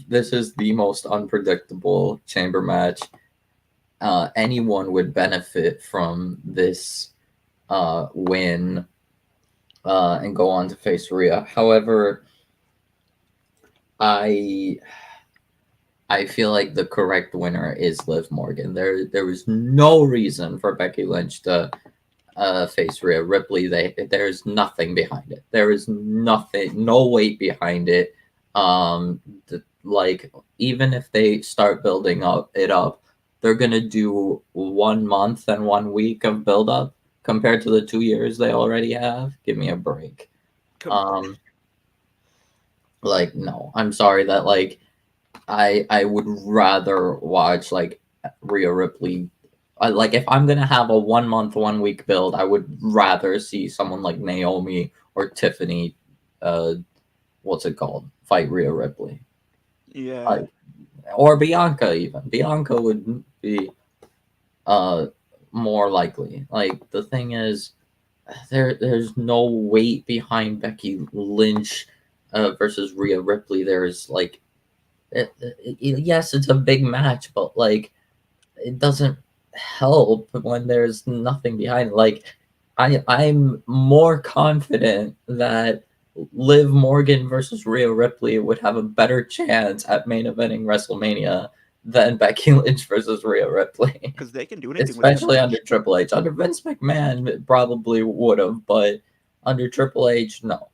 This is the most unpredictable chamber match. Anyone would benefit from this win and go on to face Rhea. However, I feel like the correct winner is Liv Morgan. There was no reason for Becky Lynch to face Rhea Ripley. There's nothing behind it. There is nothing, no weight behind it. Like even if they start building it up, they're gonna do 1 month and 1 week of build up compared to the 2 years they already have. Give me a break. Like no, I'm sorry that like I would rather watch like Rhea Ripley. Like if I'm gonna have a 1 month, 1 week build, I would rather see someone like Naomi or Tiffany, what's it called, fight Rhea Ripley. Yeah. Or Bianca even. Bianca would be more likely. Like the thing is, there's no weight behind Becky Lynch versus Rhea Ripley. There's like, yes, it's a big match, but like it doesn't help when there's nothing behind it. Like I'm more confident that Liv Morgan versus Rhea Ripley would have a better chance at main eventing WrestleMania than Becky Lynch versus Rhea Ripley. Because they can do anything, especially under Triple H. Under Vince McMahon, it probably would have, but under Triple H, no.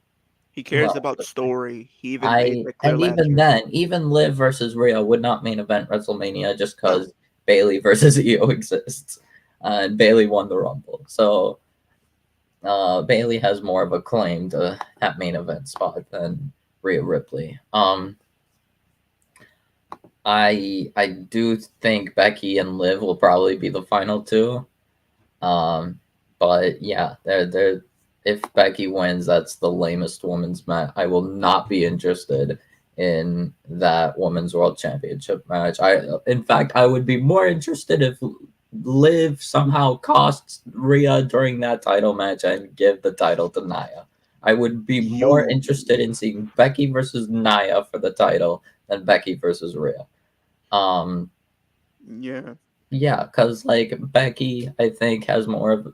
He cares about story. He even made that clear and last even year. then, even Liv versus Rhea would not main event WrestleMania just because Bayley versus Io exists, and Bayley won the Rumble. So Bayley has more of a claim to that main event spot than Rhea Ripley. I do think Becky and Liv will probably be the final 2. But yeah, they're if Becky wins, that's the lamest women's match. I will not be interested in that women's world championship match. In fact, I would be more interested if Liv somehow costs Rhea during that title match and give the title to Nia. I would be more interested in seeing Becky versus Nia for the title than Becky versus Rhea. Yeah, because like Becky, I think has more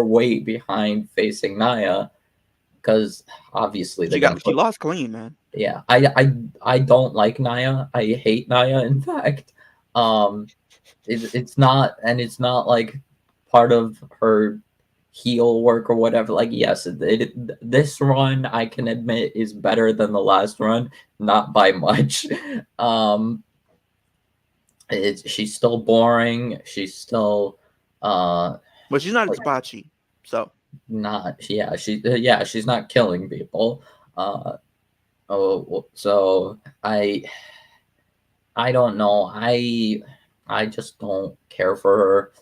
weight behind facing Nia, because obviously she lost clean, man. Yeah, I don't like Nia. I hate Nia. In fact, it's not like part of her heel work or whatever. Like yes, this run I can admit is better than the last run, not by much. She's still boring. She's still but she's not as botchy, so she's not killing people. So I don't know. I just don't care for her.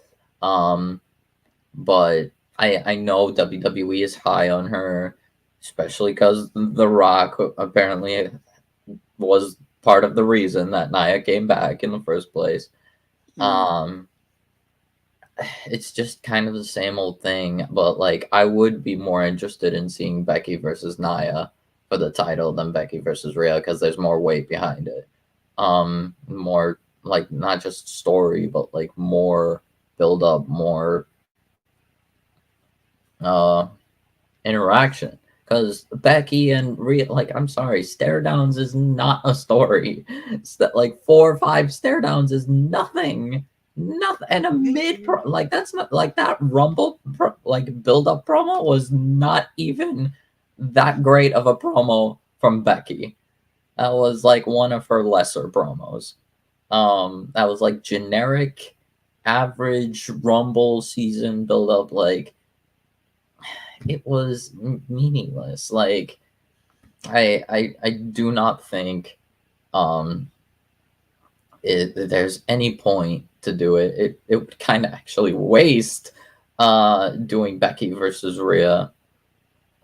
But I know WWE is high on her, especially because The Rock apparently was part of the reason that Nia came back in the first place. It's just kind of the same old thing, but like I would be more interested in seeing Becky versus Nia for the title than Becky versus Rhea because there's more weight behind it. More like not just story, but like more build up, more interaction. Because Becky and Rhea, like, I'm sorry, stare downs is not a story. Like 4 or 5 stare downs is nothing. Nothing. And a like, that's not like that Rumble like build up promo was not even that great of a promo from Becky. That was like one of her lesser promos. That was like generic, average Rumble season build up. Like, it was meaningless. Like, I do not think um there's any point to do it. It would kind of actually waste doing Becky versus Rhea,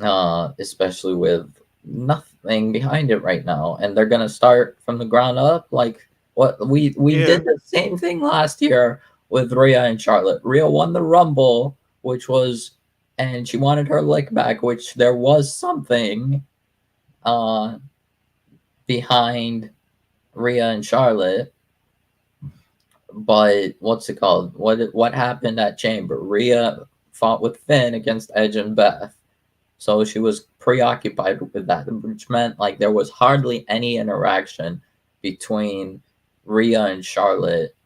especially with nothing behind it right now, and they're gonna start from the ground up. Like, what we did the same thing last year with Rhea and Charlotte. Rhea won the Rumble, which was, and she wanted her lick back, which there was something uh behind Rhea and Charlotte. But what's it called? What happened at Chamber? Rhea fought with Finn against Edge and Beth. So she was preoccupied with that, which meant like there was hardly any interaction between Rhea and Charlotte.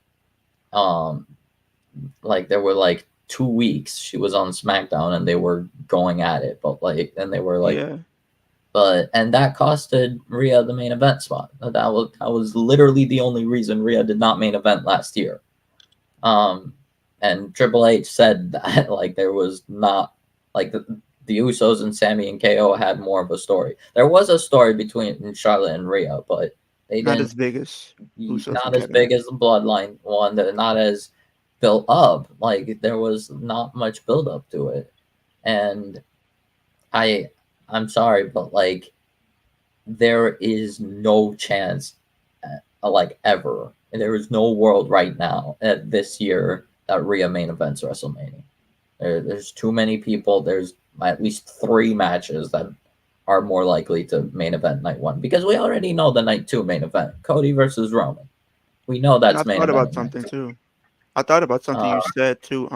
Like there were like 2 weeks she was on SmackDown and they were going at it, but like, and they were like, but, and that costed Rhea the main event spot. That was literally the only reason Rhea did not main event last year. And Triple H said that like there was not like the Usos and Sammy and KO had more of a story. There was a story between Charlotte and Rhea, but they not didn't, as big as Usos not as big as the Bloodline one. They're not as built up. Like there was not much build up to it, and I'm sorry, but like there is no chance, like ever. There is no world right now at this year that Rhea main events WrestleMania. There's too many people. There's at least 3 matches that are more likely to main event night 1 because we already know the night 2 main event, Cody versus Roman. We know that's main event. I thought about something too. I thought about something you said too,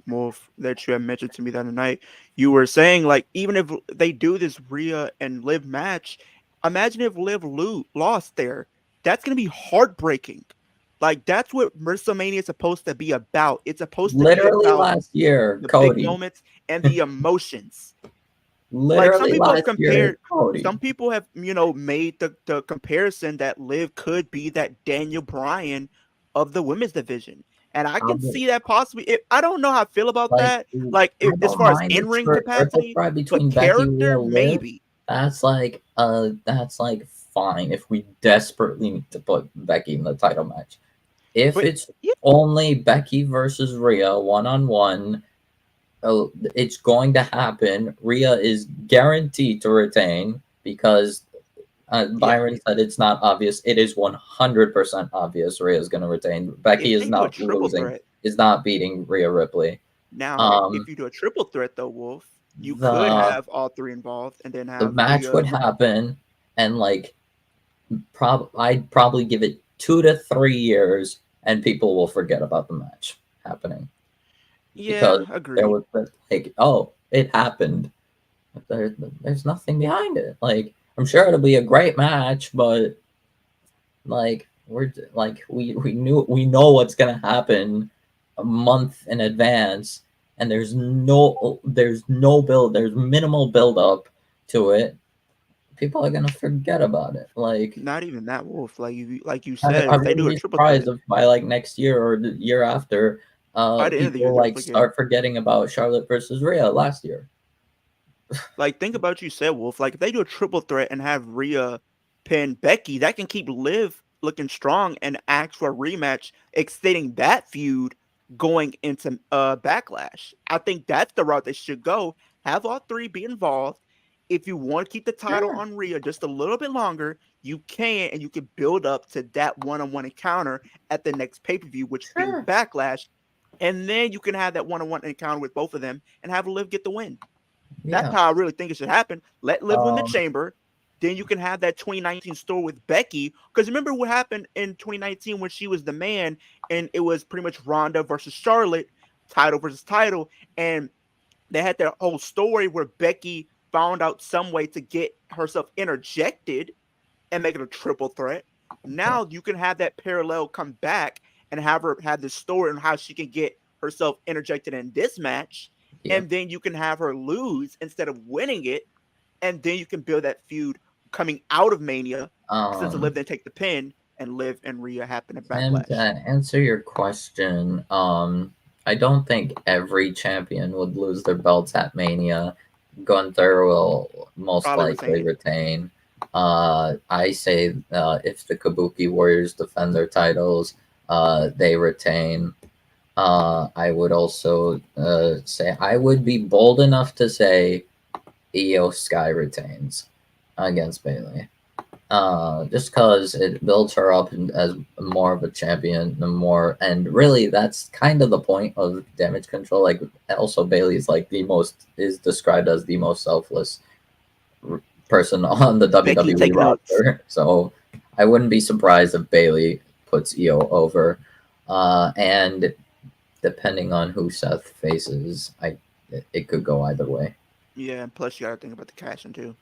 Wolf, that you had mentioned to me the other night. You were saying like even if they do this Rhea and Liv match, imagine if Liv lost there. That's gonna be heartbreaking. Like that's what WrestleMania is supposed to be about. It's supposed to literally be about last year, the Cody. big moments and the emotions. Literally like Cody. Some people have made the comparison that Liv could be that Daniel Bryan of the women's division. And I can see that possibly. I don't know how I feel about that. Like, as far as in-ring capacity, between but character, maybe. That's like fine if we desperately need to put Becky in the title match. If it's only Becky versus Rhea 1-on-1, it's going to happen. Rhea is guaranteed to retain because Byron said it's not obvious. It is 100% obvious Rhea is going to retain. Becky is not losing. Is not beating Rhea Ripley. Now, if you do a triple threat, though, Wolf, you could have all 3 involved, and then have the match would happen, and like, I'd probably give it 2 to 3 years, and people will forget about the match happening. Yeah, agreed. There was like, oh, it happened. There's nothing behind it. Like, I'm sure it'll be a great match, but like we know what's gonna happen a month in advance, and there's minimal build up to it. People are gonna forget about it. Like, not even that, Wolf. Like you said, I if they do a triple threat, by like next year or the year after, people like start forgetting about Charlotte versus Rhea last year. Like, think about you said, Wolf. Like, if they do a triple threat and have Rhea pin Becky, that can keep Liv looking strong and ask for a rematch, extending that feud going into Backlash. I think that's the route they should go. Have all 3 be involved. If you want to keep the title on Rhea just a little bit longer, you can, and you can build up to that one-on-one encounter at the next pay-per-view, which being Backlash, and then you can have that one-on-one encounter with both of them and have Liv get the win. That's how I really think it should happen. Let Liv win the Chamber. Then you can have that 2019 story with Becky. Because remember what happened in 2019 when she was the man, and it was pretty much Ronda versus Charlotte, title versus title, and they had their whole story where Becky found out some way to get herself interjected and make it a triple threat. Now you can have that parallel come back and have her have this story on how she can get herself interjected in this match. Yeah. And then you can have her lose instead of winning it. And then you can build that feud coming out of Mania, since Liv then take the pin and Liv and Rhea happen at Backlash. And answer your question, I don't think every champion would lose their belts at Mania. Gunther will most Probably likely retain. I say if the Kabuki Warriors defend their titles, they retain. I would also say I would be bold enough to say Io Sky retains against Bayley. Just because it builds her up as more of a champion, and really that's kind of the point of Damage Control. Like, also Bayley's like is described as the most selfless person on the WWE roster. So I wouldn't be surprised if Bayley puts Io over, and depending on who Seth faces, it could go either way. Yeah, and plus you got to think about the cash in too.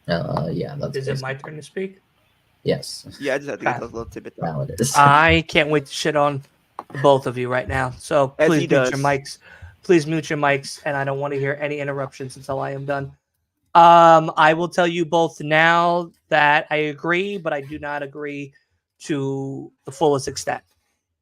Yeah, that's. Is it my turn to speak? Yes. Yeah, I just have to get those little tidbits. Now it is. I can't wait to shit on both of you right now. So please mute your mics. Please mute your mics, and I don't want to hear any interruptions until I am done. I will tell you both now that I agree, but I do not agree to the fullest extent.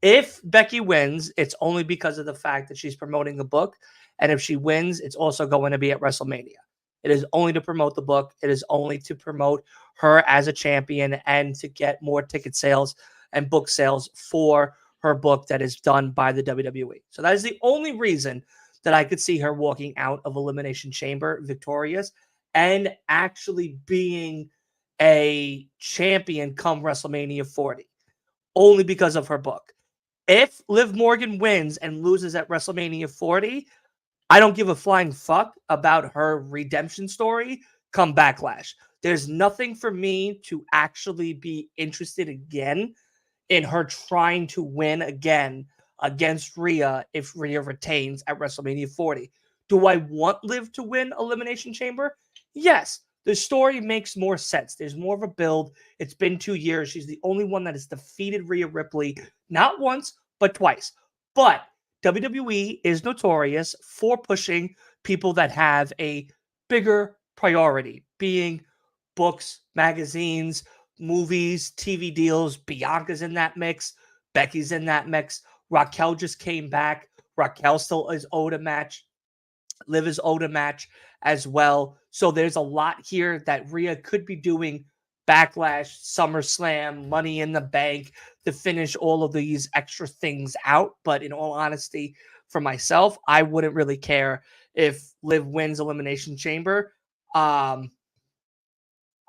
If Becky wins, it's only because of the fact that she's promoting the book. And if she wins, it's also going to be at WrestleMania. It is only to promote the book. It is only to promote her as a champion and to get more ticket sales and book sales for her book that is done by the WWE. So that is the only reason that I could see her walking out of Elimination Chamber victorious and actually being a champion come WrestleMania 40. Only because of her book. If Liv Morgan wins and loses at WrestleMania 40, I don't give a flying fuck about her redemption story come Backlash. There's nothing for me to actually be interested again in her trying to win again against Rhea if Rhea retains at WrestleMania 40. Do I want Liv to win Elimination Chamber? Yes. The story makes more sense. There's more of a build. It's been 2 years. She's the only one that has defeated Rhea Ripley, not once, but twice. But WWE is notorious for pushing people that have a bigger priority, being books, magazines, movies, TV deals. Bianca's in that mix. Becky's in that mix. Raquel just came back. Raquel still is owed a match. Liv is owed a match as well. So there's a lot here that Rhea could be doing Backlash, SummerSlam, Money in the Bank to finish all of these extra things out. But in all honesty, for myself, I wouldn't really care if Liv wins Elimination Chamber. I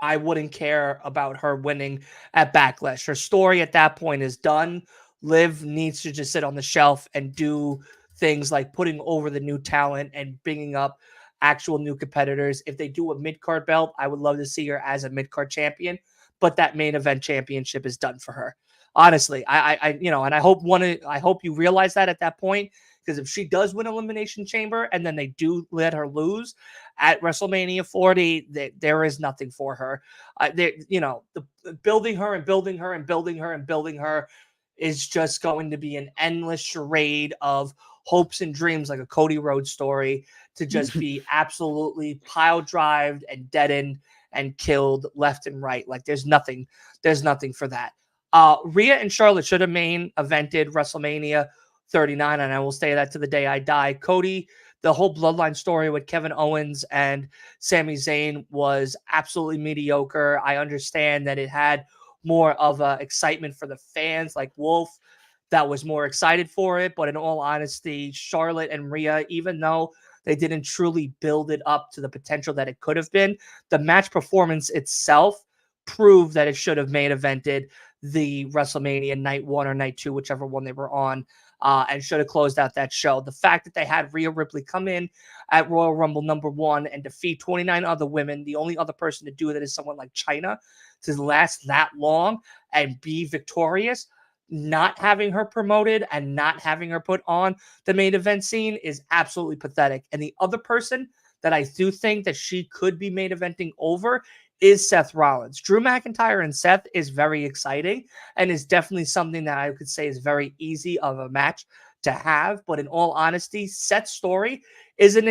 wouldn't care about her winning at Backlash. Her story at that point is done. Liv needs to just sit on the shelf and do things like putting over the new talent and bringing up actual new competitors. If they do a mid-card belt, I would love to see her as a mid-card champion, but that main event championship is done for her. Honestly, and I hope you realize that at that point, because if she does win Elimination Chamber and then they do let her lose at WrestleMania 40, there is nothing for her. Building her and building her and building her and building her is just going to be an endless charade of hopes and dreams, like a Cody Rhodes story, to just be absolutely pile drived and deadened and killed left and right. Like there's nothing for that. Rhea and Charlotte should have main evented WrestleMania 39, and I will say that to the day I die. Cody, the whole bloodline story with Kevin Owens and Sami Zayn was absolutely mediocre. I understand that it had more of a excitement for the fans, like Wolf, that was more excited for it. But in all honesty, Charlotte and Rhea, even though they didn't truly build it up to the potential that it could have been, the match performance itself proved that it should have main evented the WrestleMania night 1 or night 2, whichever one they were on, and should have closed out that show. The fact that they had Rhea Ripley come in at Royal Rumble #1 and defeat 29 other women, the only other person to do that is someone like Chyna, to last that long and be victorious, not having her promoted and not having her put on the main event scene is absolutely pathetic. And the other person that I do think that she could be main eventing over is Seth Rollins. Drew McIntyre and Seth is very exciting and is definitely something that I could say is very easy of a match to have. But in all honesty, Seth's story isn't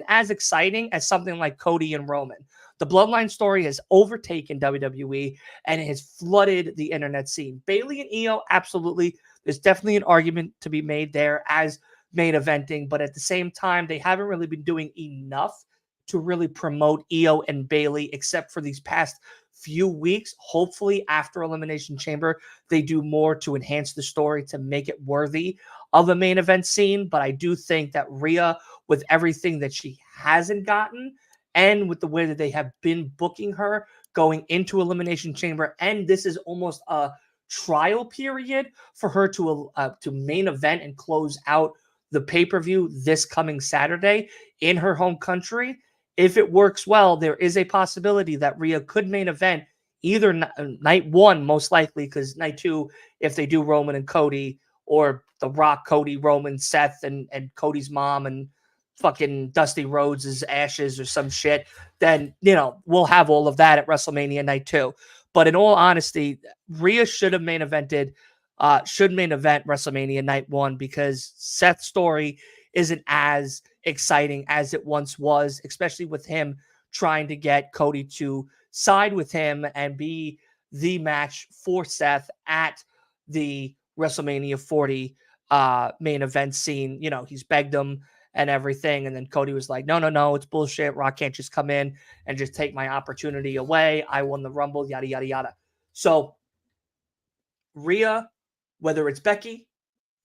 as exciting as something like Cody and Roman. The Bloodline story has overtaken WWE and it has flooded the internet scene. Bayley and Io, absolutely. There's definitely an argument to be made there as main eventing, but at the same time, they haven't really been doing enough to really promote Io and Bayley, except for these past few weeks. Hopefully, after Elimination Chamber, they do more to enhance the story to make it worthy of a main event scene. But I do think that Rhea, with everything that she hasn't gotten, and with the way that they have been booking her going into Elimination Chamber, and this is almost a trial period for her to main event and close out the pay-per-view this coming Saturday in her home country. If it works well, there is a possibility that Rhea could main event either night one, most likely, because night two, if they do Roman and Cody, or The Rock, Cody, Roman, Seth, and Cody's mom, and fucking Dusty Rhodes' ashes or some shit, then, we'll have all of that at WrestleMania night 2. But in all honesty, Rhea should main event WrestleMania night 1 because Seth's story isn't as exciting as it once was, especially with him trying to get Cody to side with him and be the match for Seth at the WrestleMania 40 main event scene. He's begged him and everything. And then Cody was like, no, it's bullshit. Rock can't just come in and just take my opportunity away. I won the Rumble, yada, yada, yada. So Rhea, whether it's Becky,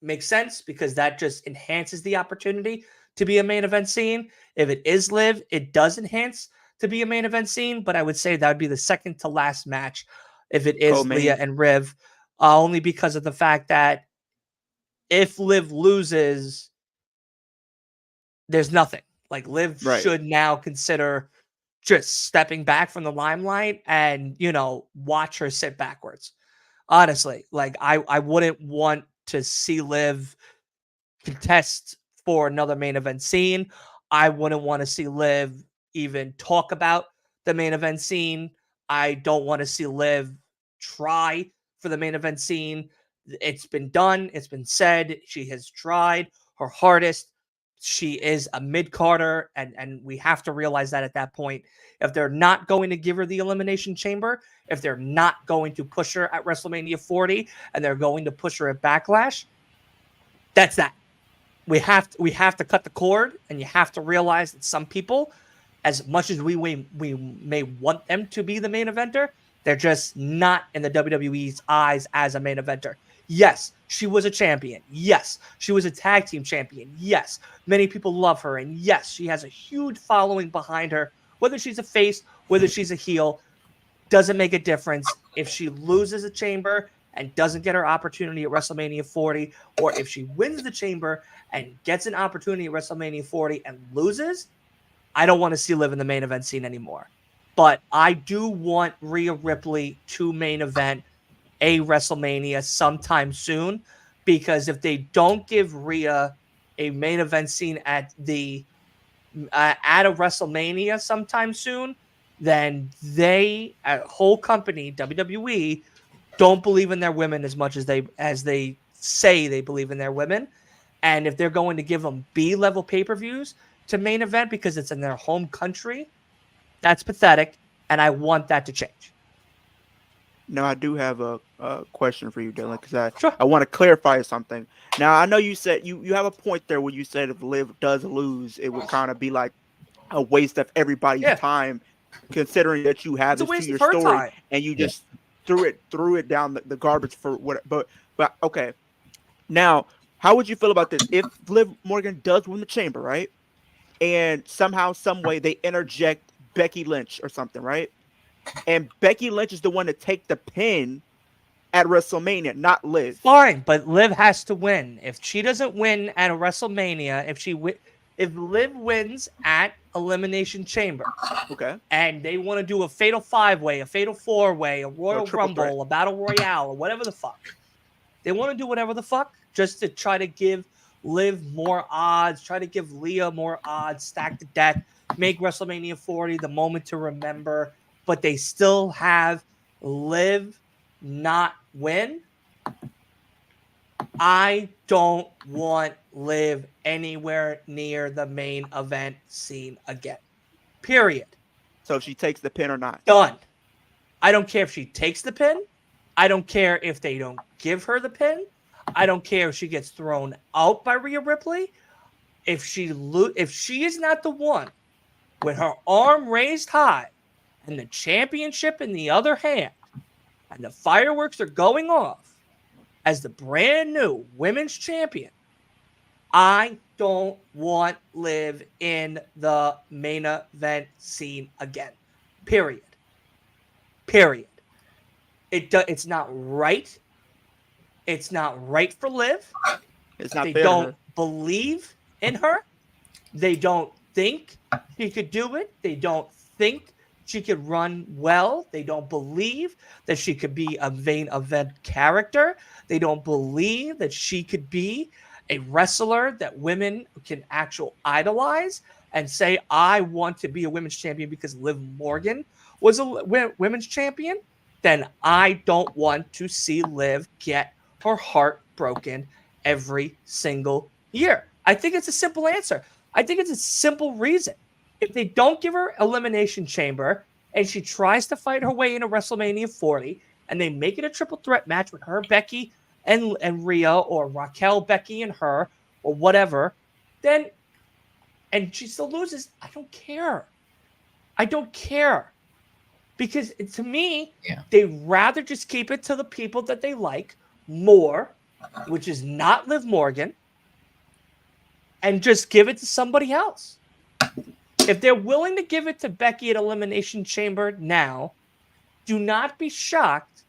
makes sense because that just enhances the opportunity to be a main event scene. If it is Liv, it does enhance to be a main event scene, but I would say that would be the second to last match if it is Rhea and Riv, only because of the fact that if Liv loses, there's nothing. Like Liv should now consider just stepping back from the limelight and, watch her sit backwards. Honestly, like I wouldn't want to see Liv contest for another main event scene. I wouldn't want to see Liv even talk about the main event scene. I don't want to see Liv try for the main event scene. It's been done. It's been said. She has tried her hardest. She is a mid-carder, and we have to realize that at that point. If they're not going to give her the Elimination Chamber, if they're not going to push her at WrestleMania 40, and they're going to push her at Backlash, that's that. We have to cut the cord, and you have to realize that some people, as much as we may want them to be the main eventer, they're just not in the WWE's eyes as a main eventer. Yes, she was a champion. Yes, she was a tag team champion. Yes, many people love her. And yes, she has a huge following behind her. Whether she's a face, whether she's a heel, doesn't make a difference. If she loses a chamber and doesn't get her opportunity at WrestleMania 40, or if she wins the chamber and gets an opportunity at WrestleMania 40 and loses, I don't want to see Liv in the main event scene anymore. But I do want Rhea Ripley to main event a WrestleMania sometime soon, because if they don't give Rhea a main event scene at a WrestleMania sometime soon, then a whole company, WWE, don't believe in their women as much as they say they believe in their women. And if they're going to give them B-level pay-per-views to main event because it's in their home country, that's pathetic, and I want that to change. Now, I do have a question for you, Dylan, because I want to clarify something. Now, I know you said you have a point there where you said if Liv does lose, it would kind of be like a waste of everybody's time, considering that you have this to your story and you just threw it down the garbage for what. But okay, now how would you feel about this if Liv Morgan does win the chamber, right? And somehow, some way, they interject Becky Lynch or something, right? And Becky Lynch is the one to take the pin at WrestleMania, not Liv. Fine, but Liv has to win. If she doesn't win at a WrestleMania, if Liv wins at Elimination Chamber, okay, and they want to do a Fatal 5-Way, a Fatal 4-Way, a Royal Rumble, a Battle Royale, or whatever the fuck, They want to do whatever the fuck just to try to give Liv more odds, try to give Leah more odds, stack the deck, make WrestleMania 40 the moment to remember, but they still have Liv not win. I don't want Liv anywhere near the main event scene again. Period. So if she takes the pin or not. Done. I don't care if she takes the pin. I don't care if they don't give her the pin. I don't care if she gets thrown out by Rhea Ripley. If she is not the one with her arm raised high and the championship in the other hand and the fireworks are going off as the brand new women's champion, I don't want Liv in the main event scene again. Period. It's not right. It's not right for Liv. It's not They fair. don't believe in her. They don't think she could do it. They don't think she could run well. They don't believe that she could be a main event character. They don't believe that she could be a wrestler that women can actually idolize and say, I want to be a women's champion because Liv Morgan was a women's champion. Then I don't want to see Liv get her heart broken every single year. I think it's a simple answer. I think it's a simple reason. If they don't give her Elimination Chamber and she tries to fight her way into WrestleMania 40 and they make it a triple threat match with her, Becky, and Rhea, or Raquel, Becky, and her, or whatever, then, and she still loses, I don't care. I don't care. Because to me, they'd rather just keep it to the people that they like more, which is not Liv Morgan, and just give it to somebody else. If they're willing to give it to Becky at Elimination Chamber now, do not be shocked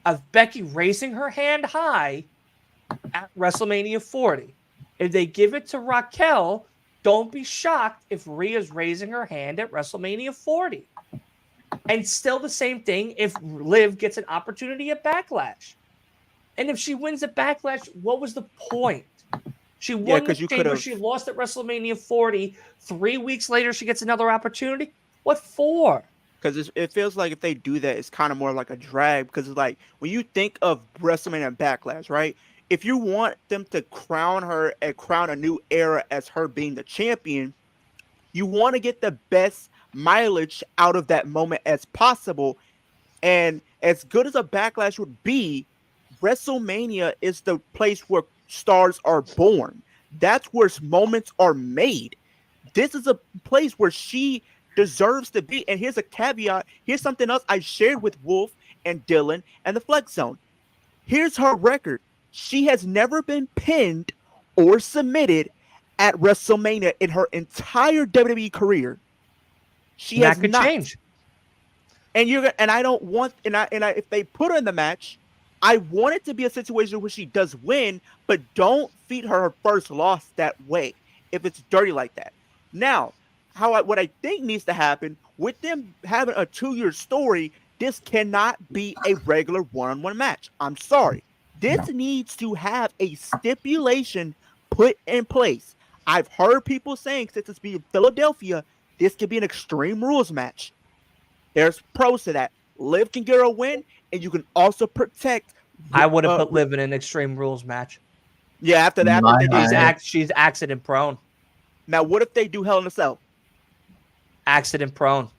of Becky raising her hand high at WrestleMania 40. If they give it to Raquel, don't be shocked if Rhea's raising her hand at WrestleMania 40. And still the same thing if Liv gets an opportunity at Backlash. And if she wins at Backlash, what was the point? She won the Chamber, she lost at WrestleMania 40. 3 weeks later, she gets another opportunity. What for? Because it feels like if they do that, it's kind of more like a drag. Because it's like, when you think of WrestleMania and Backlash, right? If you want them to crown her and crown a new era as her being the champion, you want to get the best mileage out of that moment as possible. And as good as a Backlash would be, WrestleMania is the place where stars are born. That's where moments are made. This is a place where she deserves to be. And here's a caveat. Here's something else I shared with Wolf and Dylan and the Flex Zone. Here's her record. She has never been pinned or submitted at WrestleMania in her entire WWE career. She has that could not. Change. And I don't want, if they put her in the match, I want it to be a situation where she does win, but don't feed her first loss that way if it's dirty like that. Now, what I think needs to happen with them having a 2-year story, this cannot be a regular one-on-one match. I'm sorry. This needs to have a stipulation put in place. I've heard people saying, since it's being Philadelphia, this could be an Extreme Rules match. There's pros to that. Liv can get her a win, and you can also protect. I would have put Liv in an Extreme Rules match. Yeah, after that, she's accident prone. Now, what if they do Hell in a Cell? Accident prone.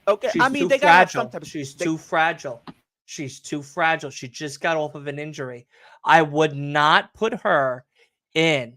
Okay, She's they got to have some type of. She's too fragile. She's too fragile. She just got off of an injury. I would not put her in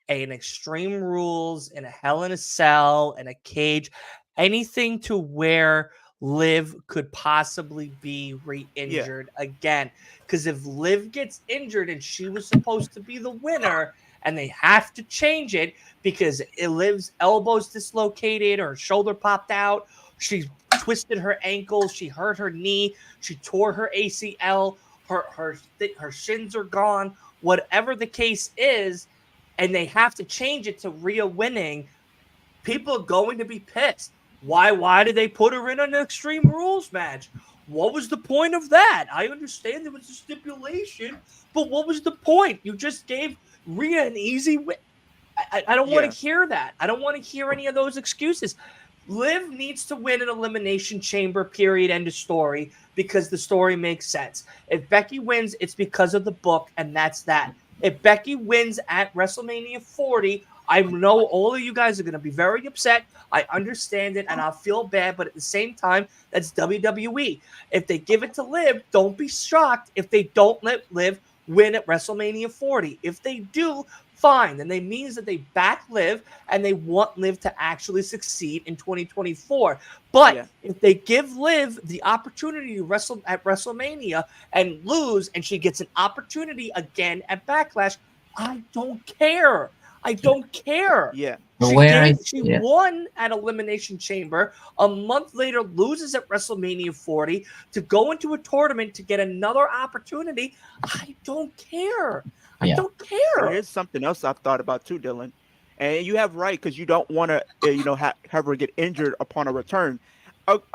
an Extreme Rules, in a Hell in a Cell, in a cage, anything to where Liv could possibly be re-injured again. Because if Liv gets injured and she was supposed to be the winner and they have to change it because Liv's elbow's dislocated or her shoulder popped out, she twisted her ankle, she hurt her knee, she tore her ACL, her shins are gone, whatever the case is, and they have to change it to Rhea winning, people are going to be pissed. Why did they put her in an Extreme Rules match? What was the point of that? I understand there was a stipulation, but what was the point? You just gave Rhea an easy win. I don't want to hear that. I don't want to hear any of those excuses. Liv needs to win an Elimination Chamber, period, end of story, because the story makes sense. If Becky wins, it's because of the book, and that's that. If Becky wins at WrestleMania 40, I know all of you guys are going to be very upset. I understand it, and I'll feel bad, but at the same time, that's WWE. If they give it to Liv, don't be shocked if they don't let Liv win at WrestleMania 40. If they do, fine. Then they means that they back Liv and they want Liv to actually succeed in 2024. But if they give Liv the opportunity to wrestle at WrestleMania and lose, and she gets an opportunity again at Backlash, I don't care. I don't care. Yeah. She won at Elimination Chamber. A month later, loses at WrestleMania 40 to go into a tournament to get another opportunity. I don't care. I don't care. Here's something else I've thought about too, Dylan. And you have right, because you don't want to, have her get injured upon a return.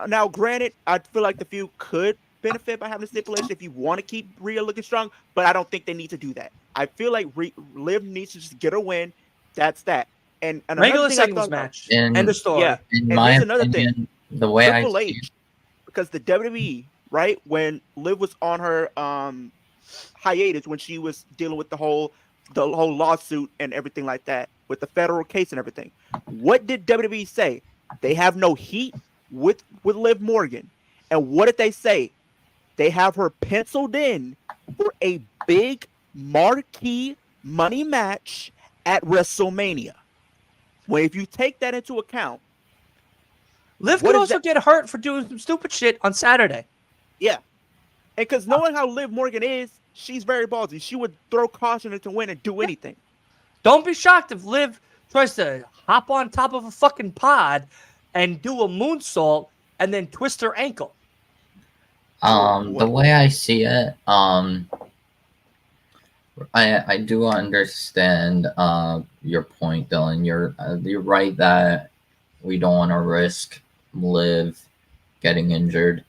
Now, granted, I feel like the feud could benefit by having a stipulation if you want to keep Rhea looking strong, but I don't think they need to do that. I feel like Liv needs to just get a win. That's that. And regular singles match. End of story. Yeah. In and my here's another opinion, thing. the way Triple H, because the WWE, right, when Liv was on her hiatus, when she was dealing with the whole lawsuit and everything like that, with the federal case and everything, what did WWE say? They have no heat with Liv Morgan. And what did they say? They have her penciled in for a big marquee money match at WrestleMania. Well, if you take that into account, Liv could also get hurt for doing some stupid shit on Saturday. Yeah. And because knowing how Liv Morgan is, she's very ballsy. She would throw caution to win and do anything. Don't be shocked if Liv tries to hop on top of a fucking pod and do a moonsault and then twist her ankle. The way I see it, I do understand your point, Dylan. You're right that we don't want to risk Liv getting injured.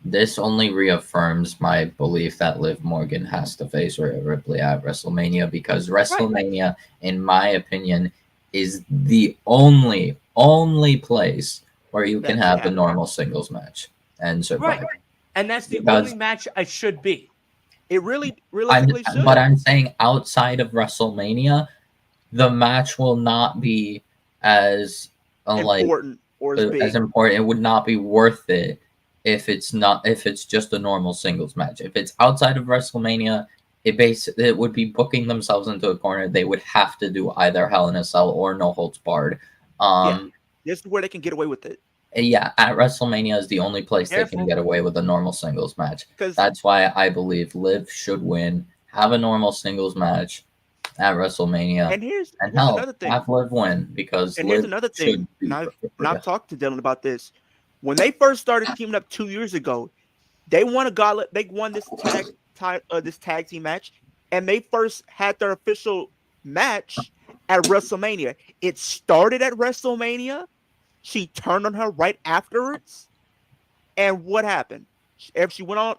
This only reaffirms my belief that Liv Morgan has to face Rhea Ripley at WrestleMania, because WrestleMania, in my opinion, is the only place where you can have a normal singles match and survive. Right. And that's the only match I should be. It realistically should. But I'm saying outside of WrestleMania, the match will not be as important or as important. It would not be worth it if it's just a normal singles match. If it's outside of WrestleMania, it would be booking themselves into a corner. They would have to do either Hell in a Cell or No Holds Barred. This is where they can get away with it. Yeah, at WrestleMania is the only place they can get away with a normal singles match. That's why I believe Liv should win, have a normal singles match at WrestleMania, and another thing. Have Liv win, because here's another thing. I've talked to Dylan about this. When they first started teaming up 2 years ago, they won this tag team match, and they first had their official match at WrestleMania. It started at WrestleMania. She turned on her right afterwards, and what happened? She went on.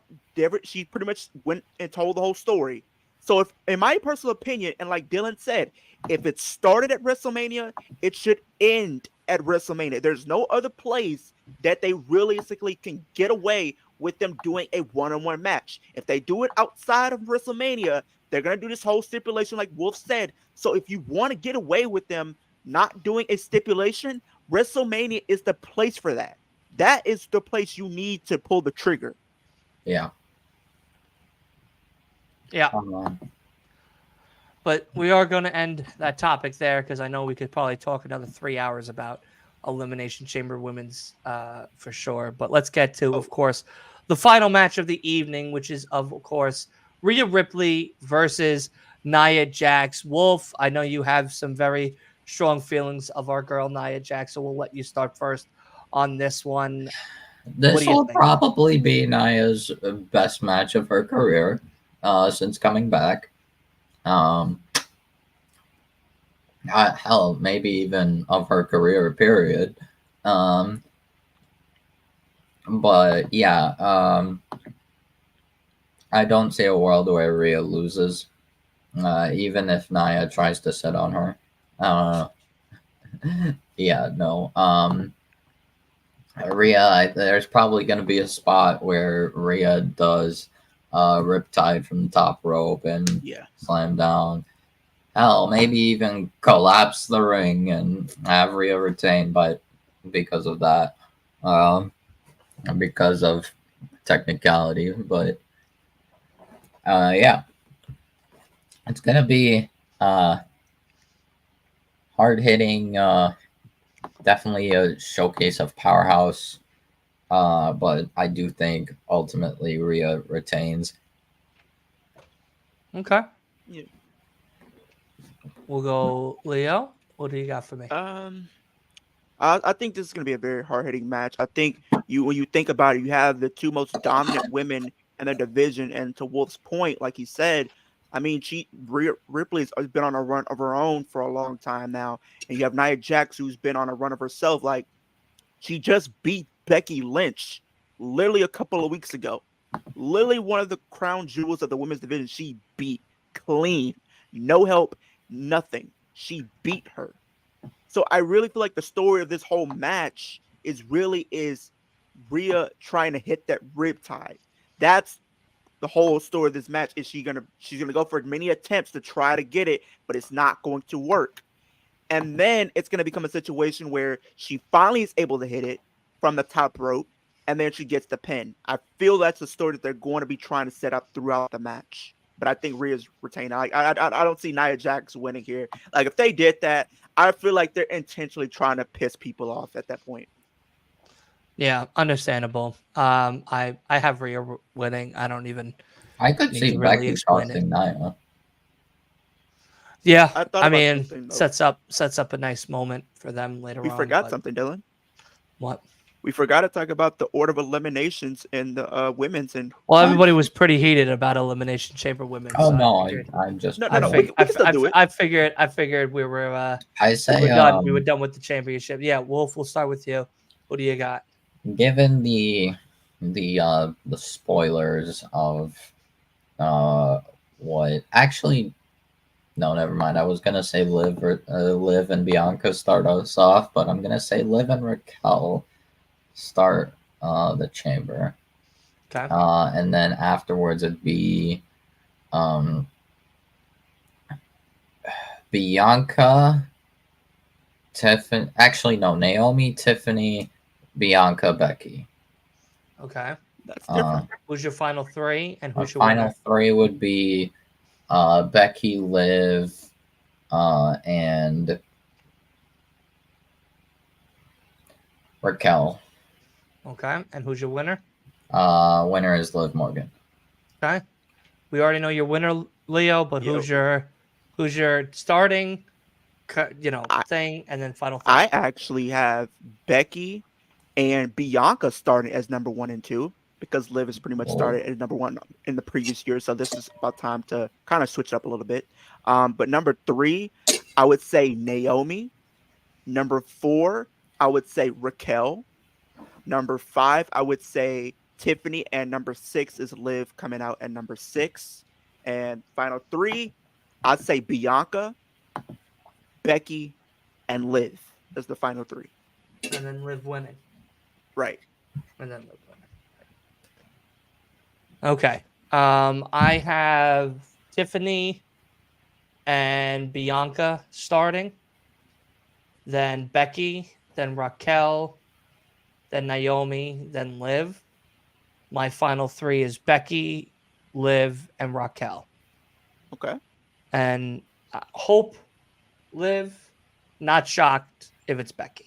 She pretty much went and told the whole story. So, if, in my personal opinion, and like Dylan said, if it started at WrestleMania, it should end at WrestleMania. There's no other place that they realistically can get away with them doing a one-on-one match. If they do it outside of WrestleMania, they're gonna do this whole stipulation, like Wolf said. So, if you want to get away with them not doing a stipulation, WrestleMania is the place for that. That is the place you need to pull the trigger. Yeah. Yeah. But we are going to end that topic there, because I know we could probably talk another 3 hours about Elimination Chamber Women's for sure. But let's get to, of course, the final match of the evening, which is, of course, Rhea Ripley versus Nia Jax. Wolf, I know you have some very strong feelings of our girl Nia Jax, so we'll let you start first on this one. This will probably be Nia's best match of her career since coming back. Hell, maybe even of her career, period. But yeah, I don't see a world where Rhea loses, even if Nia tries to sit on her. Uh, yeah, no. Rhea, there's probably going to be a spot where Rhea does Riptide from the top rope and Yeah. slam down. Hell, maybe even collapse the ring and have Rhea retain, but because of that, um, because of technicality. But yeah, it's gonna be uh, hard hitting. Definitely a showcase of powerhouse. But I do think ultimately Rhea retains. Okay. Yeah. We'll go Leo. What do you got for me? I think this is going to be a very hard hitting match. I think when you think about it, you have the two most dominant women in the division, and to Wolf's point, like he said, I mean, Ripley's has been on a run of her own for a long time now, and you have Nia Jax who's been on a run of herself. Like she just beat Becky Lynch literally a couple of weeks ago. Literally one of the crown jewels of the women's division. She beat clean, no help, nothing. She beat her. So I really feel like the story of this whole match is Rhea trying to hit that rib tie. That's the whole story of this match. Is she's gonna go for many attempts to try to get it, but it's not going to work. And then it's gonna become a situation where she finally is able to hit it from the top rope, and then she gets the pin. I feel that's the story that they're going to be trying to set up throughout the match. But I think Rhea's retaining. I don't see Nia Jax winning here. Like if they did that, I feel like they're intentionally trying to piss people off at that point. Yeah, understandable. I have Rhea winning. I don't even I could need see to really Becky explain it. costing Nia. Yeah, I thought I about mean, something, though. sets up a nice moment for them later We on. forgot but- something, Dylan. What? We forgot to talk about the order of eliminations in the women's and. Well, everybody was pretty heated about Elimination Chamber women. Oh so no, I figured, I'm just. No, we can still do it. I figured we were I say we were done with the championship. Yeah, Wolf, we'll start with you. What do you got? given the spoilers of what actually no, never mind. I was gonna say Liv and Bianca start us off, but I'm gonna say Liv and Raquel start the chamber. Okay. And then afterwards it'd be Bianca, Tiffany. Actually, no, Naomi, Tiffany, Bianca, Becky. Okay. That's different. Who's your final three, and Our who's your final winner? three would be Becky, Liv, and Raquel. Okay. And who's your winner? Winner is Liv Morgan. Okay. We already know your winner, Leo, but who's your starting, thing, and then final three? I actually have Becky and Bianca starting as number 1 and 2 because Liv has pretty much started as number 1 in the previous year. So this is about time to kind of switch it up a little bit. But number 3, I would say Naomi. Number 4, I would say Raquel. Number 5, I would say Tiffany. And number 6 is Liv coming out at number 6. And final 3, I'd say Bianca, Becky, and Liv as the final 3. And then Liv winning. Right. And then Liv winning. Okay. I have Tiffany and Bianca starting. Then Becky, then Raquel, then Naomi, then Liv. My final 3 is Becky, Liv, and Raquel. Okay. And hope, Liv, not shocked if it's Becky.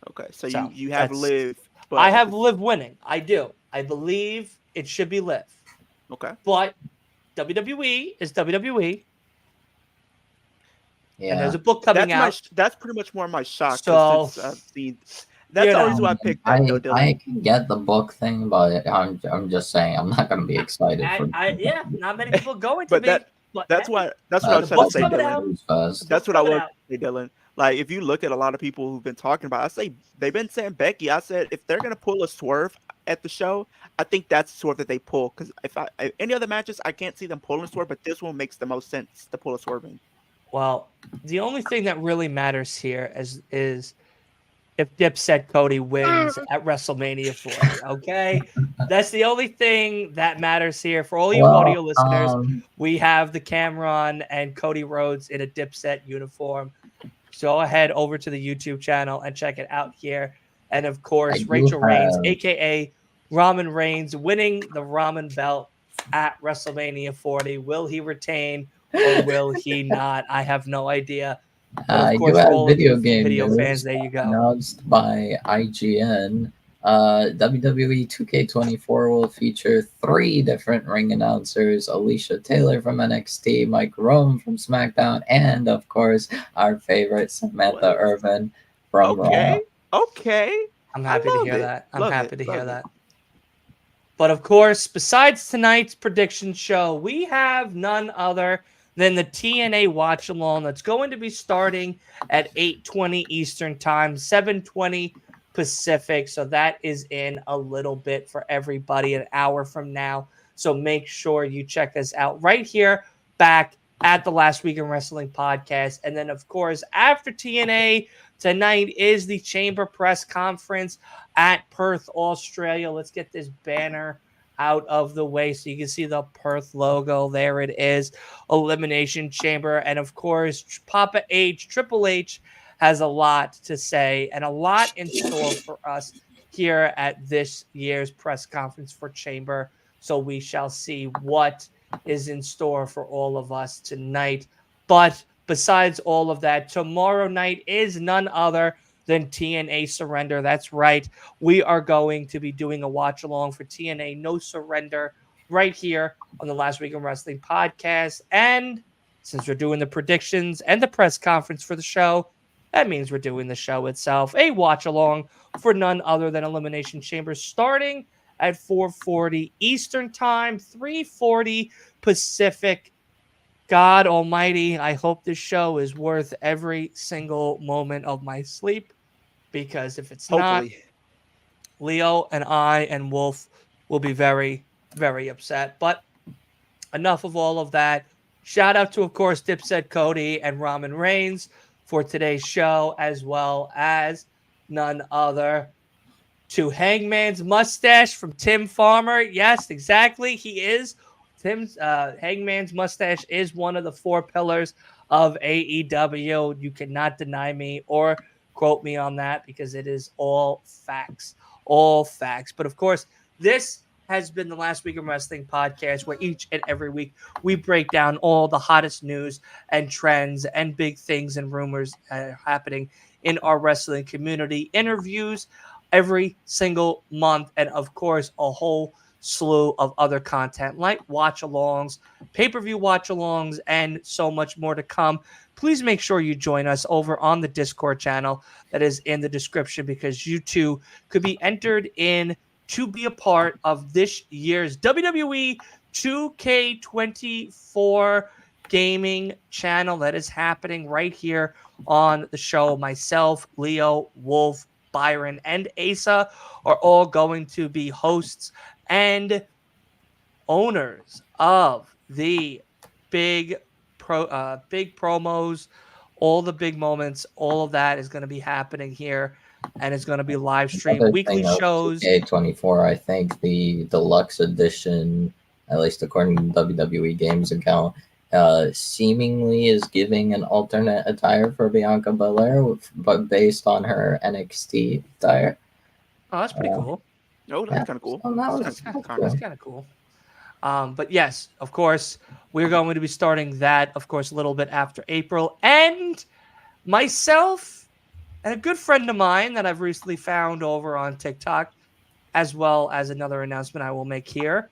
Okay. So So, you have that's- Liv. But I have Liv winning. I do. I believe it should be Liv. Okay. But WWE is WWE. And Yeah. there's a book coming out. That's pretty much more my shock. So, Since I've seen, that's the reason why I picked that. Though, Dylan. I can get the book thing, but I'm just saying I'm not gonna be excited for. Yeah, not many people going to But be. But That's hey, what I was the trying to book's say, coming Dylan. out. Who's fast? That's what I coming was out. say, Dylan. Like, if you look at a lot of people who've been talking about, I say they've been saying Becky. I said if they're gonna pull a swerve at the show, I think that's the swerve that they pull. Because any other matches, I can't see them pulling a swerve, but this one makes the most sense to pull a swerve in. Well, the only thing that really matters here is if Dipset Cody wins at WrestleMania 40. Okay, that's the only thing that matters here. For all you audio Well, listeners, we have the Cameron and Cody Rhodes in a Dipset uniform. Go ahead over to the YouTube channel and check it out here. And of I course, do Rachel Reigns, have aka Ramen Reigns, winning the Ramen belt at WrestleMania 40. Will he retain or will he not? I have no idea. But of I do course, for have all of you video game video fans, news there you go. announced by IGN. WWE 2K24 will feature 3 different ring announcers: Alicia Taylor from NXT, Mike Rome from SmackDown, and of course our favorite Samantha What? Irvin from Raw. Okay. I'm I happy to love hear it. that. I'm Love happy it. to hear Love it. that. But of course, besides tonight's prediction show, we have none other than the TNA watch along that's going to be starting at 8:20 Eastern Time, 7:20 Pacific. So that is in a little bit for everybody, an hour from now. So make sure you check us out right here back at the Last Week in Wrestling podcast. And then, of course, after TNA, tonight is the Chamber Press Conference at Perth, Australia. Let's get this banner out of the way so you can see the Perth logo. There it is. Elimination Chamber. And of course, Papa H, Triple H has a lot to say and a lot in store for us here at this year's press conference for Chamber. So we shall see what is in store for all of us tonight. But besides all of that, tomorrow night is none other than TNA Surrender. That's right. We are going to be doing a watch along for TNA No Surrender right here on the Last Week in Wrestling podcast. And since we're doing the predictions and the press conference for the show, that means we're doing the show itself. A watch along for none other than Elimination Chamber starting at 4:40 Eastern Time, 3:40 Pacific. God almighty, I hope this show is worth every single moment of my sleep, because if it's not, Hopefully. Leo and I and Wolf will be very, very upset. But enough of all of that. Shout out to, of course, Dipset Cody and Ramen Reigns for today's show, as well as none other to Hangman's mustache from Tim Farmer. Yes, exactly. He is. Tim's Hangman's mustache is one of the 4 pillars of AEW. You cannot deny me or quote me on that, because it is all facts. All facts. But of course, this has been the Last Week in Wrestling podcast, where each and every week we break down all the hottest news and trends and big things and rumors happening in our wrestling community, interviews every single month, and of course a whole slew of other content like watch-alongs, pay-per-view watch-alongs, and so much more to come. Please make sure you join us over on the Discord channel that is in the description, because you too could be entered in to be a part of this year's WWE 2K24 gaming channel that is happening right here on the show. Myself, Leo, Wolf, Byron, and Asa are all going to be hosts and owners of the big promos, all the big moments. All of that is going to be happening here, and it's going to be live streamed, Another weekly thing of shows. 2K24, I think the deluxe edition, at least according to the WWE Games account, seemingly is giving an alternate attire for Bianca Belair, but based on her NXT attire. Oh, that's pretty cool. Oh, that's kind of cool. So that was That's cool. kind of cool. But yes, of course, we're going to be starting that, of course, a little bit after April. And myself and a good friend of mine that I've recently found over on TikTok, as well as another announcement I will make here,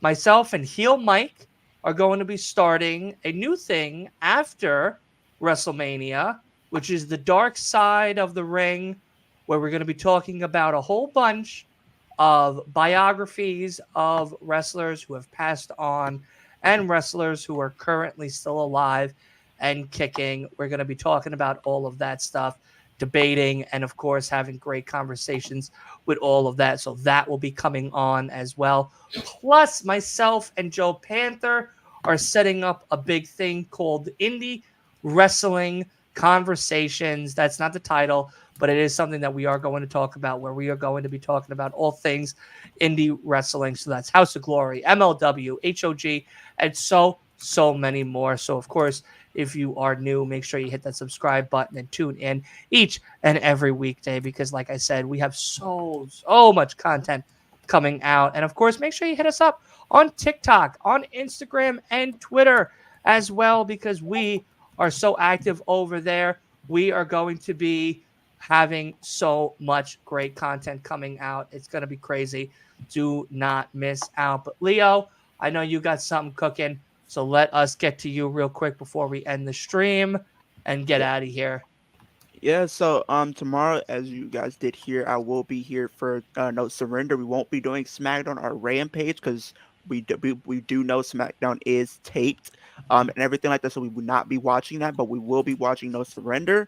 myself and Heel Mike are going to be starting a new thing after WrestleMania, which is the Dark Side of the Ring, where we're going to be talking about a whole bunch of biographies of wrestlers who have passed on, and wrestlers who are currently still alive and kicking. We're going to be talking about all of that stuff, debating, and of course having great conversations with all of that. So that will be coming on as well. Plus, myself and Joe Panther are setting up a big thing called Indie Wrestling Conversations. That's not the title, but it is something that we are going to talk about, where we are going to be talking about all things indie wrestling. So that's House of Glory, MLW, HOG, and so many more. So of course, if you are new, make sure you hit that subscribe button and tune in each and every weekday, because like I said, we have so much content coming out. And of course, make sure you hit us up on TikTok, on Instagram, and Twitter as well, because we are so active over there. We are going to be having so much great content coming out. It's going to be crazy. Do not miss out. But Leo, I know you got something cooking, so let us get to you real quick before we end the stream and get out of here. Yeah, so tomorrow, as you guys did hear, I will be here for No Surrender. We won't be doing SmackDown or Rampage because we do know SmackDown is taped and everything like that, so we will not be watching that, but we will be watching No Surrender.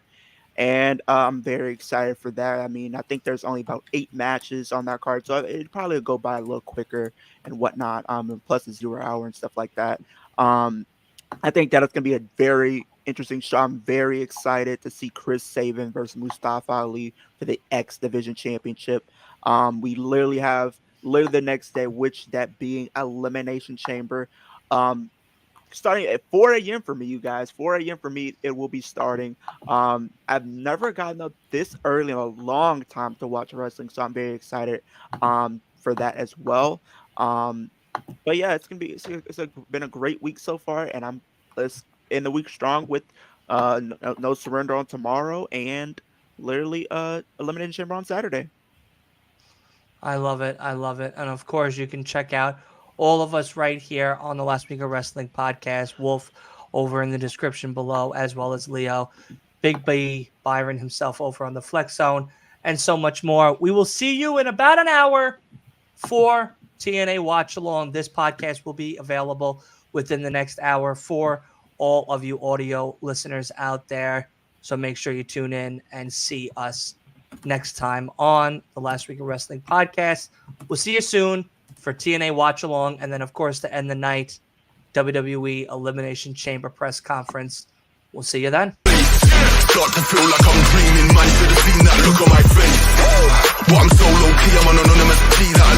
And I'm very excited for that. I mean, I think there's only about 8 matches on that card, so it'd probably go by a little quicker and whatnot. And plus the 0 hour and stuff like that. I think that it's going to be a very interesting show. I'm very excited to see Chris Sabin versus Mustafa Ali for the X Division Championship. We literally have the next day, which that being Elimination Chamber. Starting at 4 a.m. for me, you guys. 4 a.m. for me, it will be starting. I've never gotten up this early in a long time to watch wrestling, so I'm very excited for that as well. But yeah, it's been a great week so far, and let's end the week strong with no Surrender on tomorrow and literally Elimination Chamber on Saturday. I love it. And of course, you can check out all of us right here on the Last Week of Wrestling podcast. Wolf over in the description below, as well as Leo, Big B, Byron himself over on the Flex Zone, and so much more. We will see you in about an hour for TNA Watch Along. This podcast will be available within the next hour for all of you audio listeners out there. So make sure you tune in and see us next time on the Last Week of Wrestling podcast. We'll see you soon for TNA Watch Along, and then of course to end the night, WWE Elimination Chamber press conference. We'll see you then. Start to feel like I'm dreaming, man. Should have seen that look on my face. But I'm so low key, I'm an anonymous G that